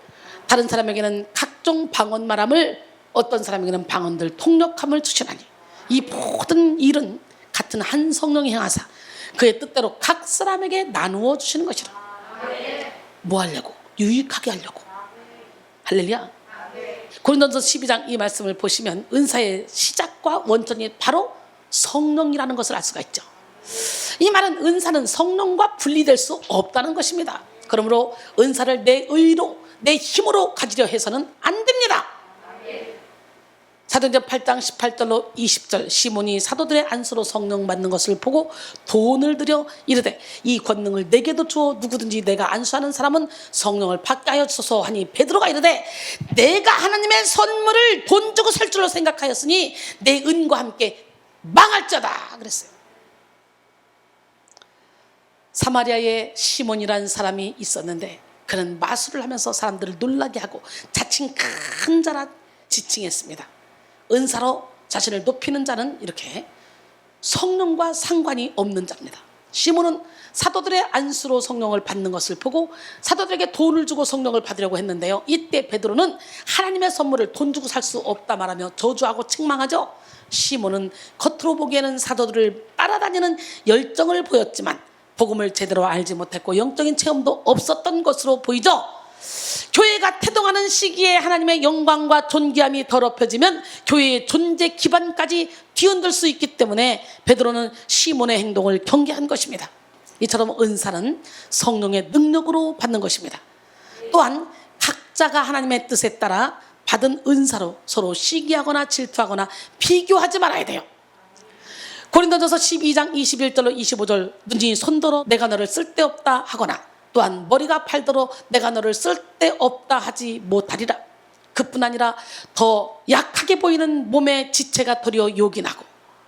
다른 사람에게는 각종 방언 말함을, 어떤 사람에게는 방언들 통역함을 주시나니 이 모든 일은 같은 한 성령이 행하사 그의 뜻대로 각 사람에게 나누어 주시는 것이라. 뭐 하려고? 유익하게 하려고. 할렐루야. 고린도전서 12장 이 말씀을 보시면 은사의 시작과 원천이 바로 성령이라는 것을 알 수가 있죠. 이 말은 은사는 성령과 분리될 수 없다는 것입니다. 그러므로 은사를 내 의로 내 힘으로 가지려 해서는 안 됩니다. 사도행전 8장 18절로 20절 시몬이 사도들의 안수로 성령 받는 것을 보고 돈을 들여 이르되 이 권능을 내게도 주어 누구든지 내가 안수하는 사람은 성령을 받게 하여 주소서 하니 베드로가 이르되 내가 하나님의 선물을 돈 주고 살 줄로 생각하였으니 내 은과 함께 망할자다 그랬어요. 사마리아에 시몬이라는 사람이 있었는데 그는 마술을 하면서 사람들을 놀라게 하고 자칭 큰 자라 지칭했습니다. 은사로 자신을 높이는 자는 이렇게 성령과 상관이 없는 자입니다. 시몬은 사도들의 안수로 성령을 받는 것을 보고 사도들에게 돈을 주고 성령을 받으려고 했는데요. 이때 베드로는 하나님의 선물을 돈 주고 살 수 없다 말하며 저주하고 책망하죠. 시몬은 겉으로 보기에는 사도들을 따라다니는 열정을 보였지만 복음을 제대로 알지 못했고 영적인 체험도 없었던 것으로 보이죠. 교회가 태동하는 시기에 하나님의 영광과 존귀함이 더럽혀지면 교회의 존재 기반까지 뒤흔들 수 있기 때문에 베드로는 시몬의 행동을 경계한 것입니다. 이처럼 은사는 성령의 능력으로 받는 것입니다. 또한 각자가 하나님의 뜻에 따라 받은 은사로 서로 시기하거나 질투하거나 비교하지 말아야 돼요. 고린도전서 12장 21절로 25절 누구든지 손들어 내가 너를 쓸데없다 하거나 또한 머리가 팔도록 내가 너를 쓸데없다 하지 못하리라. 그뿐 아니라 더 약하게 보이는 몸의 지체가 도리어 요긴하고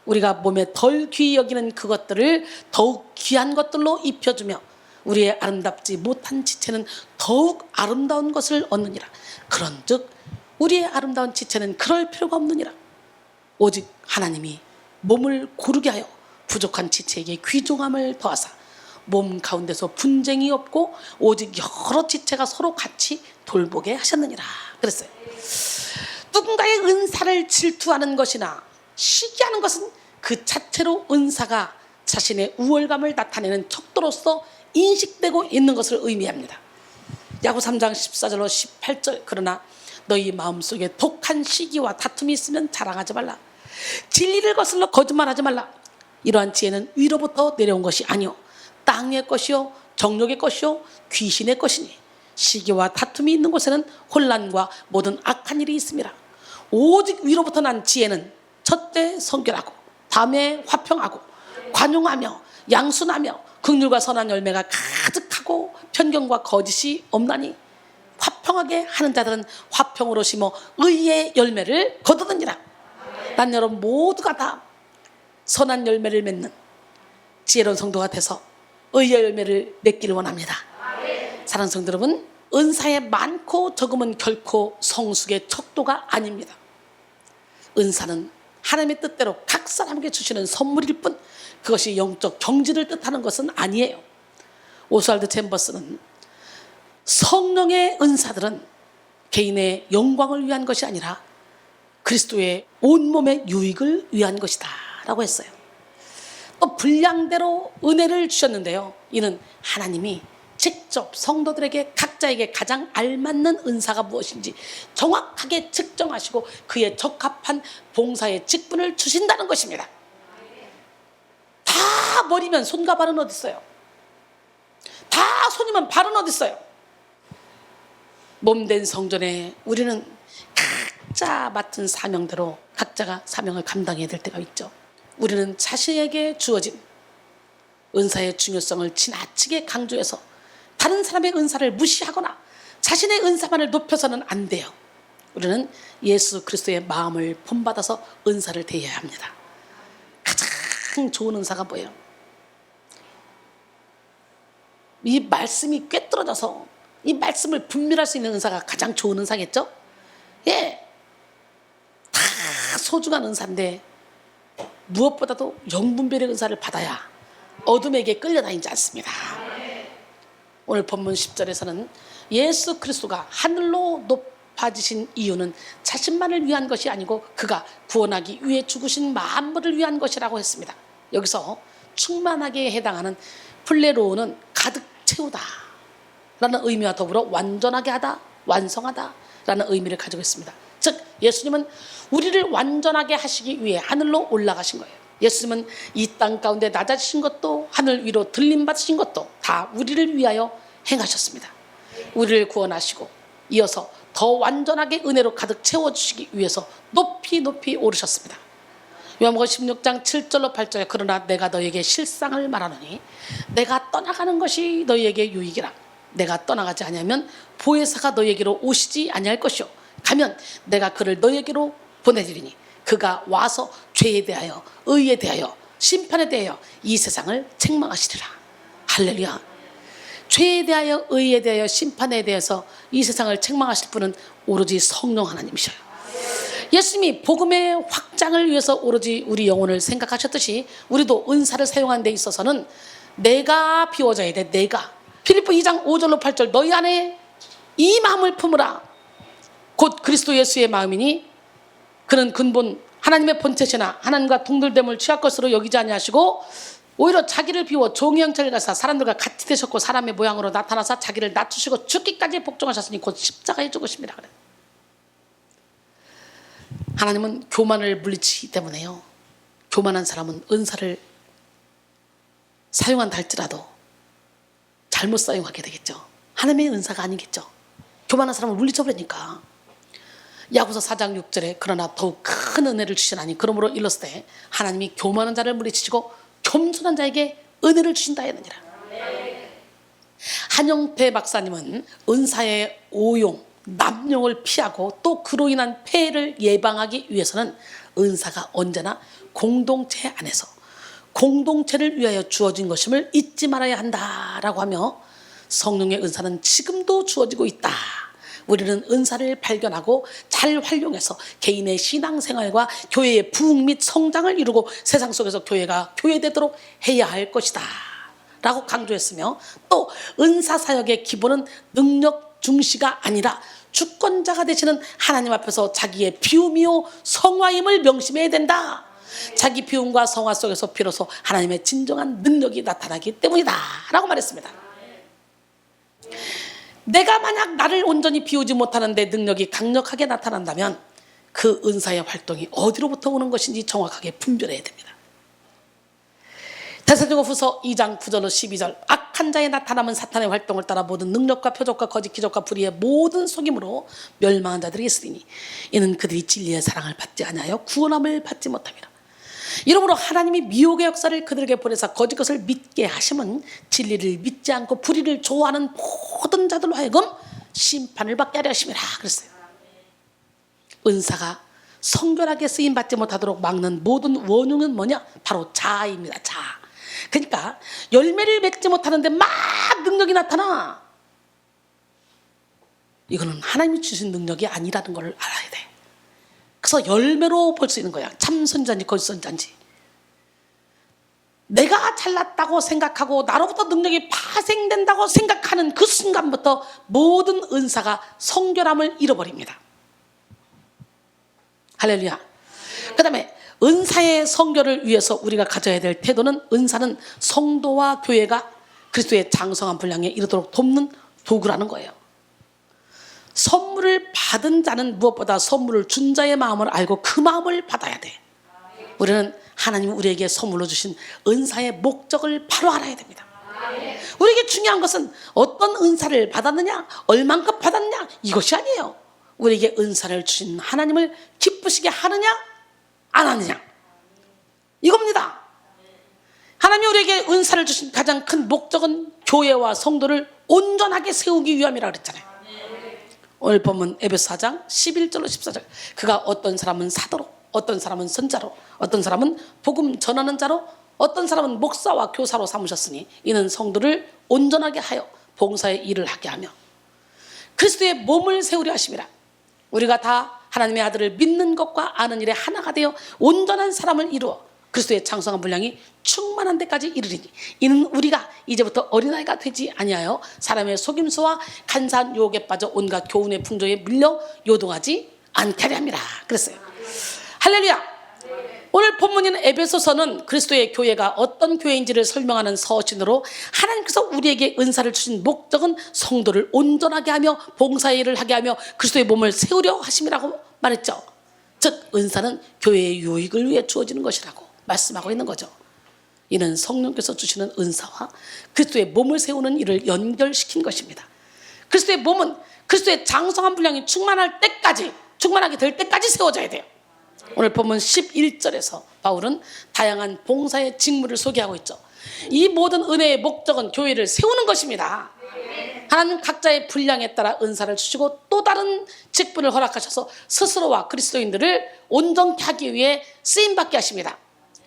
우리가 몸에 덜 귀히 여기는 그것들을 더욱 귀한 것들로 입혀주며 우리의 아름답지 못한 지체는 더욱 아름다운 것을 얻느니라. 그런즉 우리의 아름다운 지체는 그럴 필요가 없느니라. 오직 하나님이 몸을 고르게 하여 부족한 지체에게 귀중함을 더하사 몸 가운데서 분쟁이 없고 오직 여러 지체가 서로 같이 돌보게 하셨느니라 그랬어요. 누군가의 은사를 질투하는 것이나 시기하는 것은 그 자체로 은사가 자신의 우월감을 나타내는 척도로서 인식되고 있는 것을 의미합니다. 야고 3장 14절로 18절 그러나 너희 마음속에 독한 시기와 다툼이 있으면 자랑하지 말라. 진리를 거슬러 거짓말하지 말라. 이러한 지혜는 위로부터 내려온 것이 아니오 땅의 것이요 정욕의 것이요 귀신의 것이니 시기와 다툼이 있는 곳에는 혼란과 모든 악한 일이 있습니다. 오직 위로부터 난 지혜는 첫째 성결하고 다음에 화평하고 관용하며 양순하며 긍휼과 선한 열매가 가득하고 편견과 거짓이 없나니 화평하게 하는 자들은 화평으로 심어 의의 열매를 거두느니라. 난 여러분 모두가 다 선한 열매를 맺는 지혜로운 성도가 돼서 의의 열매를 맺기를 원합니다. 사랑하는 성도 여러분, 은사의 많고 적음은 결코 성숙의 척도가 아닙니다. 은사는 하나님의 뜻대로 각 사람에게 주시는 선물일 뿐 그것이 영적 경지를 뜻하는 것은 아니에요. 오스왈드 챔버스는 성령의 은사들은 개인의 영광을 위한 것이 아니라 그리스도의 온몸의 유익을 위한 것이다 라고 했어요. 또 분량대로 은혜를 주셨는데요. 이는 하나님이 직접 성도들에게 각자에게 가장 알맞는 은사가 무엇인지 정확하게 측정하시고 그에 적합한 봉사의 직분을 주신다는 것입니다. 다 머리면 손과 발은 어디 있어요? 다 손이면 발은 어디 있어요? 몸된 성전에 우리는 각자 맡은 사명대로 각자가 사명을 감당해야 될 때가 있죠. 우리는 자신에게 주어진 은사의 중요성을 지나치게 강조해서 다른 사람의 은사를 무시하거나 자신의 은사만을 높여서는 안 돼요. 우리는 예수 그리스도의 마음을 본받아서 은사를 대해야 합니다. 가장 좋은 은사가 뭐예요? 이 말씀이 꿰뚫어져서 이 말씀을 분별할 수 있는 은사가 가장 좋은 은사겠죠? 예, 다 소중한 은사인데 무엇보다도 영분별의 은사를 받아야 어둠에게 끌려다니지 않습니다. 오늘 본문 10절에서는 예수 그리스도가 하늘로 높아지신 이유는 자신만을 위한 것이 아니고 그가 구원하기 위해 죽으신 만물을 위한 것이라고 했습니다. 여기서 충만하게 해당하는 플레로우는 가득 채우다 라는 의미와 더불어 완전하게 하다, 완성하다 라는 의미를 가지고 있습니다. 즉 예수님은 우리를 완전하게 하시기 위해 하늘로 올라가신 거예요. 예수님은 이 땅 가운데 낮아지신 것도 하늘 위로 들림받으신 것도 다 우리를 위하여 행하셨습니다. 우리를 구원하시고 이어서 더 완전하게 은혜로 가득 채워주시기 위해서 높이 높이 오르셨습니다. 요한복음 16장 7절로 8절에 그러나 내가 너에게 실상을 말하노니 내가 떠나가는 것이 너희에게 유익이라. 내가 떠나가지 아니하면 보혜사가 너희에게로 오시지 아니할 것이요 가면 내가 그를 너희에게로 보내드리니 그가 와서 죄에 대하여 의에 대하여 심판에 대하여 이 세상을 책망하시리라. 할렐루야. 죄에 대하여 의에 대하여 심판에 대해서 이 세상을 책망하실 분은 오로지 성령 하나님이셔요. 예수님이 복음의 확장을 위해서 오로지 우리 영혼을 생각하셨듯이 우리도 은사를 사용하는 데 있어서는 내가 비워져야 돼. 내가 필리포 2장 5절로 8절 너희 안에 이 마음을 품으라. 곧 그리스도 예수의 마음이니 그는 근본 하나님의 본체시나 하나님과 동들됨을 취할 것으로 여기지 아니하시고 오히려 자기를 비워 종의 형체를 가사 사람들과 같이 되셨고 사람의 모양으로 나타나사 자기를 낮추시고 죽기까지 복종하셨으니 곧 십자가에 죽으십니다. 그래. 하나님은 교만을 물리치기 때문에요. 교만한 사람은 은사를 사용한다 할지라도 잘못 사용하게 되겠죠. 하나님의 은사가 아니겠죠. 교만한 사람을 물리쳐버리니까. 야고보서 4장 6절에 그러나 더욱 큰 은혜를 주시나니 그러므로 일렀을 때 하나님이 교만한 자를 물리치시고 겸손한 자에게 은혜를 주신다 했느니라. 한영태 박사님은 은사의 오용, 남용을 피하고 또 그로 인한 폐해를 예방하기 위해서는 은사가 언제나 공동체 안에서 공동체를 위하여 주어진 것임을 잊지 말아야 한다라고 하며 성령의 은사는 지금도 주어지고 있다. 우리는 은사를 발견하고 잘 활용해서 개인의 신앙생활과 교회의 부흥 및 성장을 이루고 세상 속에서 교회가 교회되도록 해야 할 것이다 라고 강조했으며 또 은사사역의 기본은 능력 중시가 아니라 주권자가 되시는 하나님 앞에서 자기의 비움이요 성화임을 명심해야 된다. 자기 비움과 성화 속에서 비로소 하나님의 진정한 능력이 나타나기 때문이다 라고 말했습니다. 내가 만약 나를 온전히 비우지 못하는 데 능력이 강력하게 나타난다면 그 은사의 활동이 어디로부터 오는 것인지 정확하게 분별해야 됩니다. 데살로니가후서 2장 9절로 12절 악한 자의 나타남은 사탄의 활동을 따라 모든 능력과 표적과 거짓 기적과 불의의 모든 속임으로 멸망한 자들이 있으리니 이는 그들이 진리의 사랑을 받지 아니하여 구원함을 받지 못함이라. 이러므로 하나님이 미혹의 역사를 그들에게 보내사 거짓 것을 믿게 하심은 진리를 믿지 않고 불의를 좋아하는 모든 자들로 하여금 심판을 받게 하려 하심이라 그랬어요. 은사가 성결하게 쓰임받지 못하도록 막는 모든 원흉은 뭐냐? 바로 자아입니다. 자아. 그러니까 열매를 맺지 못하는데 막 능력이 나타나. 이거는 하나님이 주신 능력이 아니라는 걸 알아야 돼. 그래서 열매로 볼 수 있는 거야. 참 선자인지 거짓 선자인지. 내가 잘났다고 생각하고 나로부터 능력이 파생된다고 생각하는 그 순간부터 모든 은사가 성결함을 잃어버립니다. 할렐루야. 그 다음에 은사의 성결을 위해서 우리가 가져야 될 태도는 은사는 성도와 교회가 그리스도의 장성한 분량에 이르도록 돕는 도구라는 거예요. 선물을 받은 자는 무엇보다 선물을 준 자의 마음을 알고 그 마음을 받아야 돼. 우리는 하나님이 우리에게 선물로 주신 은사의 목적을 바로 알아야 됩니다. 우리에게 중요한 것은 어떤 은사를 받았느냐, 얼만큼 받았느냐 이것이 아니에요. 우리에게 은사를 주신 하나님을 기쁘시게 하느냐 안 하느냐 이겁니다. 하나님이 우리에게 은사를 주신 가장 큰 목적은 교회와 성도를 온전하게 세우기 위함이라고 그랬잖아요. 오늘 본문 에베소 4장 11절로 14절 그가 어떤 사람은 사도로 어떤 사람은 선자로 어떤 사람은 복음 전하는 자로 어떤 사람은 목사와 교사로 삼으셨으니 이는 성도를 온전하게 하여 봉사의 일을 하게 하며 그리스도의 몸을 세우려 하심이라. 우리가 다 하나님의 아들을 믿는 것과 아는 일에 하나가 되어 온전한 사람을 이루어 그리스도의 장성한 분량이 충만한 데까지 이르리니 이는 우리가 이제부터 어린아이가 되지 아니하여 사람의 속임수와 간사한 유혹에 빠져 온갖 교훈의 풍조에 밀려 요동하지 않게 하려 함이라 그랬어요. 할렐루야. 오늘 본문인 에베소서는 그리스도의 교회가 어떤 교회인지를 설명하는 서신으로 하나님께서 우리에게 은사를 주신 목적은 성도를 온전하게 하며 봉사의 일을 하게 하며 그리스도의 몸을 세우려 하심이라고 말했죠. 즉 은사는 교회의 유익을 위해 주어지는 것이라고 말씀하고 있는 거죠. 이는 성령께서 주시는 은사와 그리스도의 몸을 세우는 일을 연결시킨 것입니다. 그리스도의 몸은 그리스도의 장성한 분량이 충만하게 될 때까지 세워져야 돼요. 오늘 본문 11절에서 바울은 다양한 봉사의 직무를 소개하고 있죠. 이 모든 은혜의 목적은 교회를 세우는 것입니다. 하나님 각자의 분량에 따라 은사를 주시고 또 다른 직분을 허락하셔서 스스로와 그리스도인들을 온전케 하기 위해 쓰임받게 하십니다.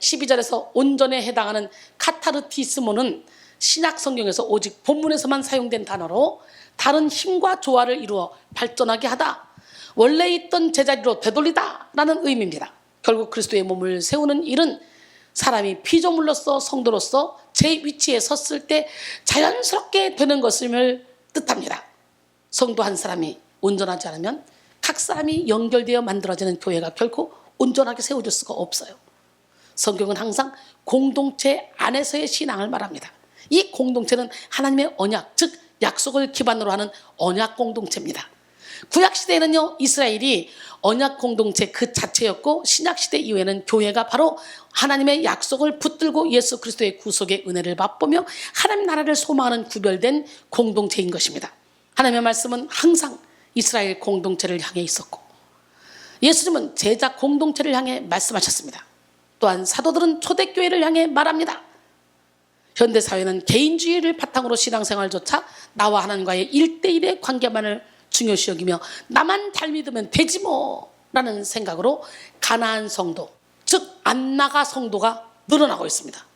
12절에서 온전에 해당하는 카타르티스모는 신약 성경에서 오직 본문에서만 사용된 단어로 다른 힘과 조화를 이루어 발전하게 하다, 원래 있던 제자리로 되돌리다 라는 의미입니다. 결국 그리스도의 몸을 세우는 일은 사람이 피조물로서 성도로서 제 위치에 섰을 때 자연스럽게 되는 것을 뜻합니다. 성도 한 사람이 온전하지 않으면 각 사람이 연결되어 만들어지는 교회가 결코 온전하게 세워질 수가 없어요. 성경은 항상 공동체 안에서의 신앙을 말합니다. 이 공동체는 하나님의 언약, 즉 약속을 기반으로 하는 언약 공동체입니다. 구약시대에는요, 이스라엘이 언약 공동체 그 자체였고, 신약시대 이후에는 교회가 바로 하나님의 약속을 붙들고 예수 그리스도의 구속의 은혜를 맛보며 하나님 나라를 소망하는 구별된 공동체인 것입니다. 하나님의 말씀은 항상 이스라엘 공동체를 향해 있었고, 예수님은 제자 공동체를 향해 말씀하셨습니다. 또한 사도들은 초대교회를 향해 말합니다. 현대사회는 개인주의를 바탕으로 신앙생활조차 나와 하나님과의 1대1의 관계만을 중요시 여기며 나만 잘 믿으면 되지 뭐 라는 생각으로 가나안 성도, 즉 안나가 성도가 늘어나고 있습니다.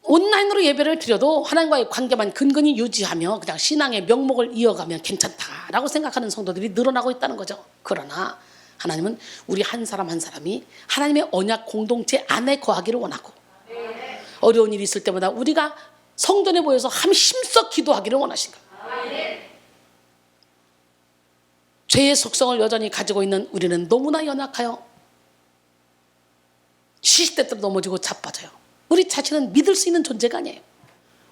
온라인으로 예배를 드려도 하나님과의 관계만 근근히 유지하며 그냥 신앙의 명목을 이어가면 괜찮다라고 생각하는 성도들이 늘어나고 있다는 거죠. 그러나 하나님은 우리 한 사람 한 사람이 하나님의 언약 공동체 안에 거하기를 원하고, 어려운 일이 있을 때마다 우리가 성전에 모여서 힘써 기도하기를 원하신 거예요. 죄의 속성을 여전히 가지고 있는 우리는 너무나 연약하여 시시때때로 넘어지고 자빠져요. 우리 자신은 믿을 수 있는 존재가 아니에요.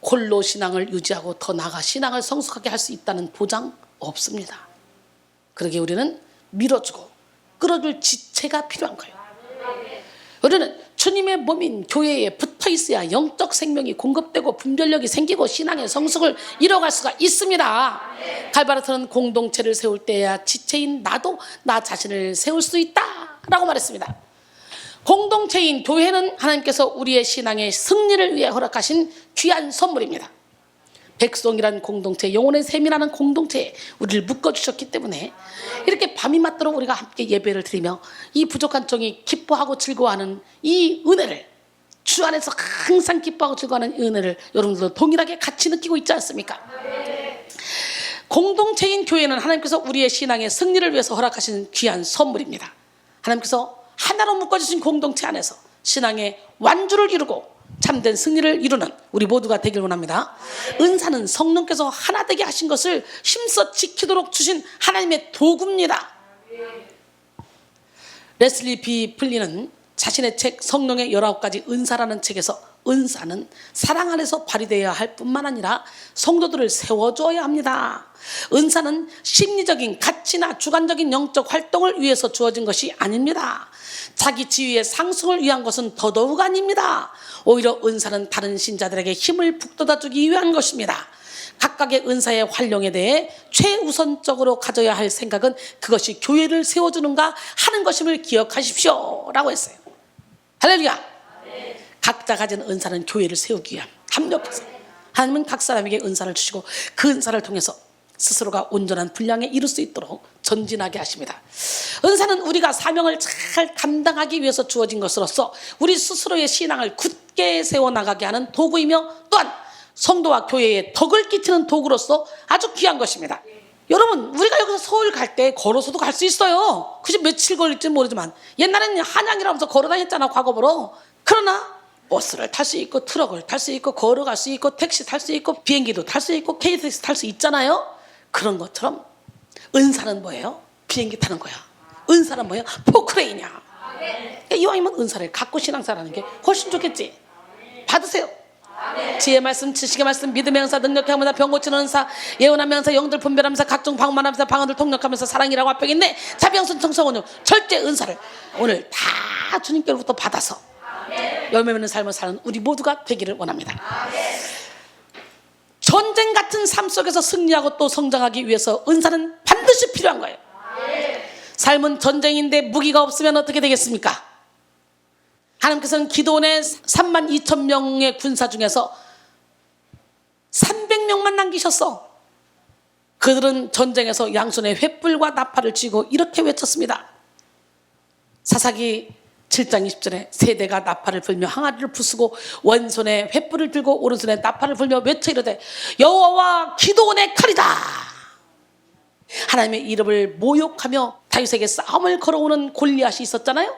홀로 신앙을 유지하고 더 나아가 신앙을 성숙하게 할 수 있다는 보장 없습니다. 그러기에 우리는 밀어주고 끌어줄 지체가 필요한 거예요. 우리는 주님의 몸인 교회에 붙어 있어야 영적 생명이 공급되고 분별력이 생기고 신앙의 성숙을 이뤄갈 수가 있습니다. 갈바르트는 공동체를 세울 때야 지체인 나도 나 자신을 세울 수 있다라고 말했습니다. 공동체인 교회는 하나님께서 우리의 신앙의 승리를 위해 허락하신 귀한 선물입니다. 백성이란 공동체, 영혼의 셈이라는 공동체에 우리를 묶어주셨기 때문에 이렇게 밤이 맞도록 우리가 함께 예배를 드리며 이 부족한 종이 기뻐하고 즐거워하는 이 은혜를, 주 안에서 항상 기뻐하고 즐거워하는 이 은혜를 여러분들도 동일하게 같이 느끼고 있지 않습니까? 공동체인 교회는 하나님께서 우리의 신앙의 승리를 위해서 허락하신 귀한 선물입니다. 하나님께서 하나로 묶어주신 공동체 안에서 신앙의 완주를 이루고 참된 승리를 이루는 우리 모두가 되길 원합니다. 은사는 성령께서 하나 되게 하신 것을 힘써 지키도록 주신 하나님의 도구입니다. 레슬리 B. 플리는 자신의 책 성령의 19가지 은사라는 책에서 은사는 사랑 안에서 발휘되어야 할 뿐만 아니라 성도들을 세워줘야 합니다. 은사는 심리적인 가치나 주관적인 영적 활동을 위해서 주어진 것이 아닙니다. 자기 지위의 상승을 위한 것은 더더욱 아닙니다. 오히려 은사는 다른 신자들에게 힘을 북돋아주기 위한 것입니다. 각각의 은사의 활용에 대해 최우선적으로 가져야 할 생각은 그것이 교회를 세워주는가 하는 것임을 기억하십시오 라고 했어요. 할렐루야. 각자 가진 은사는 교회를 세우기 위한 합력해서 하나님은 각 사람에게 은사를 주시고 그 은사를 통해서 스스로가 온전한 분량에 이룰 수 있도록 전진하게 하십니다. 은사는 우리가 사명을 잘 감당하기 위해서 주어진 것으로서 우리 스스로의 신앙을 굳게 세워나가게 하는 도구이며 또한 성도와 교회에 덕을 끼치는 도구로서 아주 귀한 것입니다. 여러분, 우리가 여기서 서울 갈 때 걸어서도 갈 수 있어요. 그지 며칠 걸릴지 모르지만 옛날에는 한양이라면서 걸어 다녔잖아, 과거로. 그러나 버스를 탈 수 있고 트럭을 탈 수 있고 걸어갈 수 있고 택시 탈 수 있고 비행기도 탈 수 있고 KTX 탈 수 있잖아요. 그런 것처럼 은사는 뭐예요? 비행기 타는 거야. 은사는 뭐예요? 포크레인이야. 그러니까 이왕이면 은사를 갖고 신앙생활하는 게 훨씬 좋겠지. 받으세요. 지혜의 말씀, 지식의 말씀, 믿음의 은사, 능력의 은사, 병 고치는 은사, 예언하는 은사, 영들 분별하면서 각종 방문하면서 방언들 통역하면서 사랑이라고 합병인데 자비영선 청성원요 절대 은사를 오늘 다 주님께로부터 받아서 열매 맺는 삶을 사는 우리 모두가 되기를 원합니다. 전쟁 같은 같은 삶 속에서 승리하고 또 성장하기 위해서 은사는 반드시 필요한 거예요. 삶은 전쟁인데 무기가 없으면 어떻게 되겠습니까? 하나님께서는 기드온의 32,000명의 군사 중에서 300명만 남기셨어. 그들은 전쟁에서 양손에 횃불과 나팔을 쥐고 이렇게 외쳤습니다. 사사기 7장 20절에 세대가 나팔을 불며 항아리를 부수고 왼손에 횃불을 들고 오른손에 나팔을 불며 외쳐 이르되 여호와와 기드온의 칼이다. 하나님의 이름을 모욕하며 다윗에게 싸움을 걸어오는 골리앗이 있었잖아요.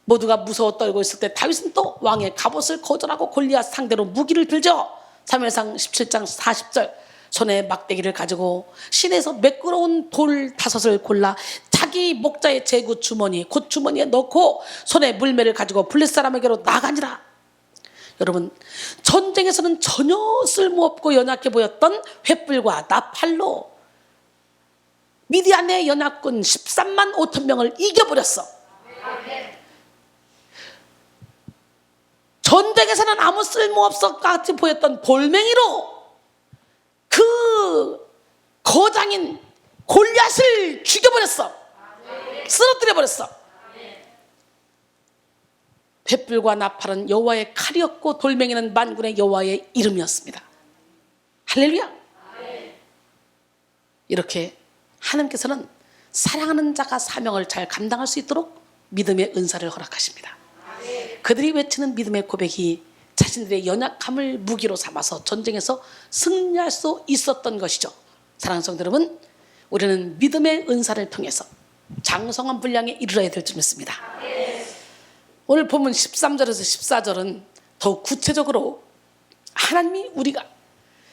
모두가 무서워 떨고 있을 때 다윗은 또 왕의 갑옷을 거절하고 골리앗 상대로 무기를 들죠. 사무엘상 17장 40절 손에 막대기를 가지고 시내에서 매끄러운 돌 5을 골라 자기 목자의 제구 주머니 곧 주머니에 넣고 손에 물매를 가지고 블레셋 사람에게로 나가니라. 여러분, 전쟁에서는 전혀 쓸모없고 연약해 보였던 횃불과 나팔로 미디안의 연합군 13만 5천 명을 이겨버렸어. 전쟁에서는 아무 쓸모없을 것 같이 보였던 돌멩이로 그 거장인 골리앗을 죽여버렸어. 쓰러뜨려버렸어. 횃불과 나팔은 여호와의 칼이었고 돌멩이는 만군의 여호와의 이름이었습니다. 할렐루야. 이렇게 하나님께서는 사랑하는 자가 사명을 잘 감당할 수 있도록 믿음의 은사를 허락하십니다. 그들이 외치는 믿음의 고백이 자신들의 연약함을 무기로 삼아서 전쟁에서 승리할 수 있었던 것이죠. 사랑하는 성도 여러분, 우리는 믿음의 은사를 통해서 장성한 분량에 이르러야 될 줄 믿습니다. 오늘 본문 13절에서 14절은 더욱 구체적으로 하나님이 우리가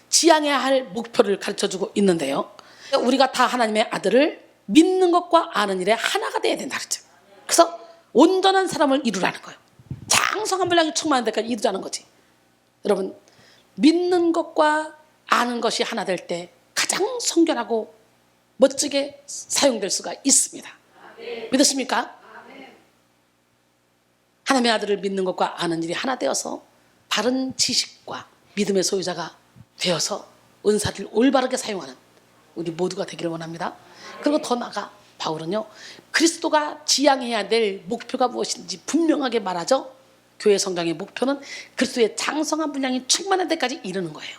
지향해야 할 목표를 가르쳐주고 있는데요. 우리가 다 하나님의 아들을 믿는 것과 아는 일에 하나가 돼야 된다 그랬죠. 그래서 온전한 사람을 이루라는 거예요. 장성한 분량이 충만한 데까지 이루자는 거지. 여러분, 믿는 것과 아는 것이 하나 될 때 가장 성결하고 멋지게 사용될 수가 있습니다. 믿으십니까? 하나님의 아들을 믿는 것과 아는 일이 하나 되어서 바른 지식과 믿음의 소유자가 되어서 은사를 올바르게 사용하는 우리 모두가 되기를 원합니다. 그리고 더 나아가 바울은요, 그리스도가 지향해야 될 목표가 무엇인지 분명하게 말하죠. 교회 성장의 목표는 그리스도의 장성한 분량이 충만한 데까지 이르는 거예요.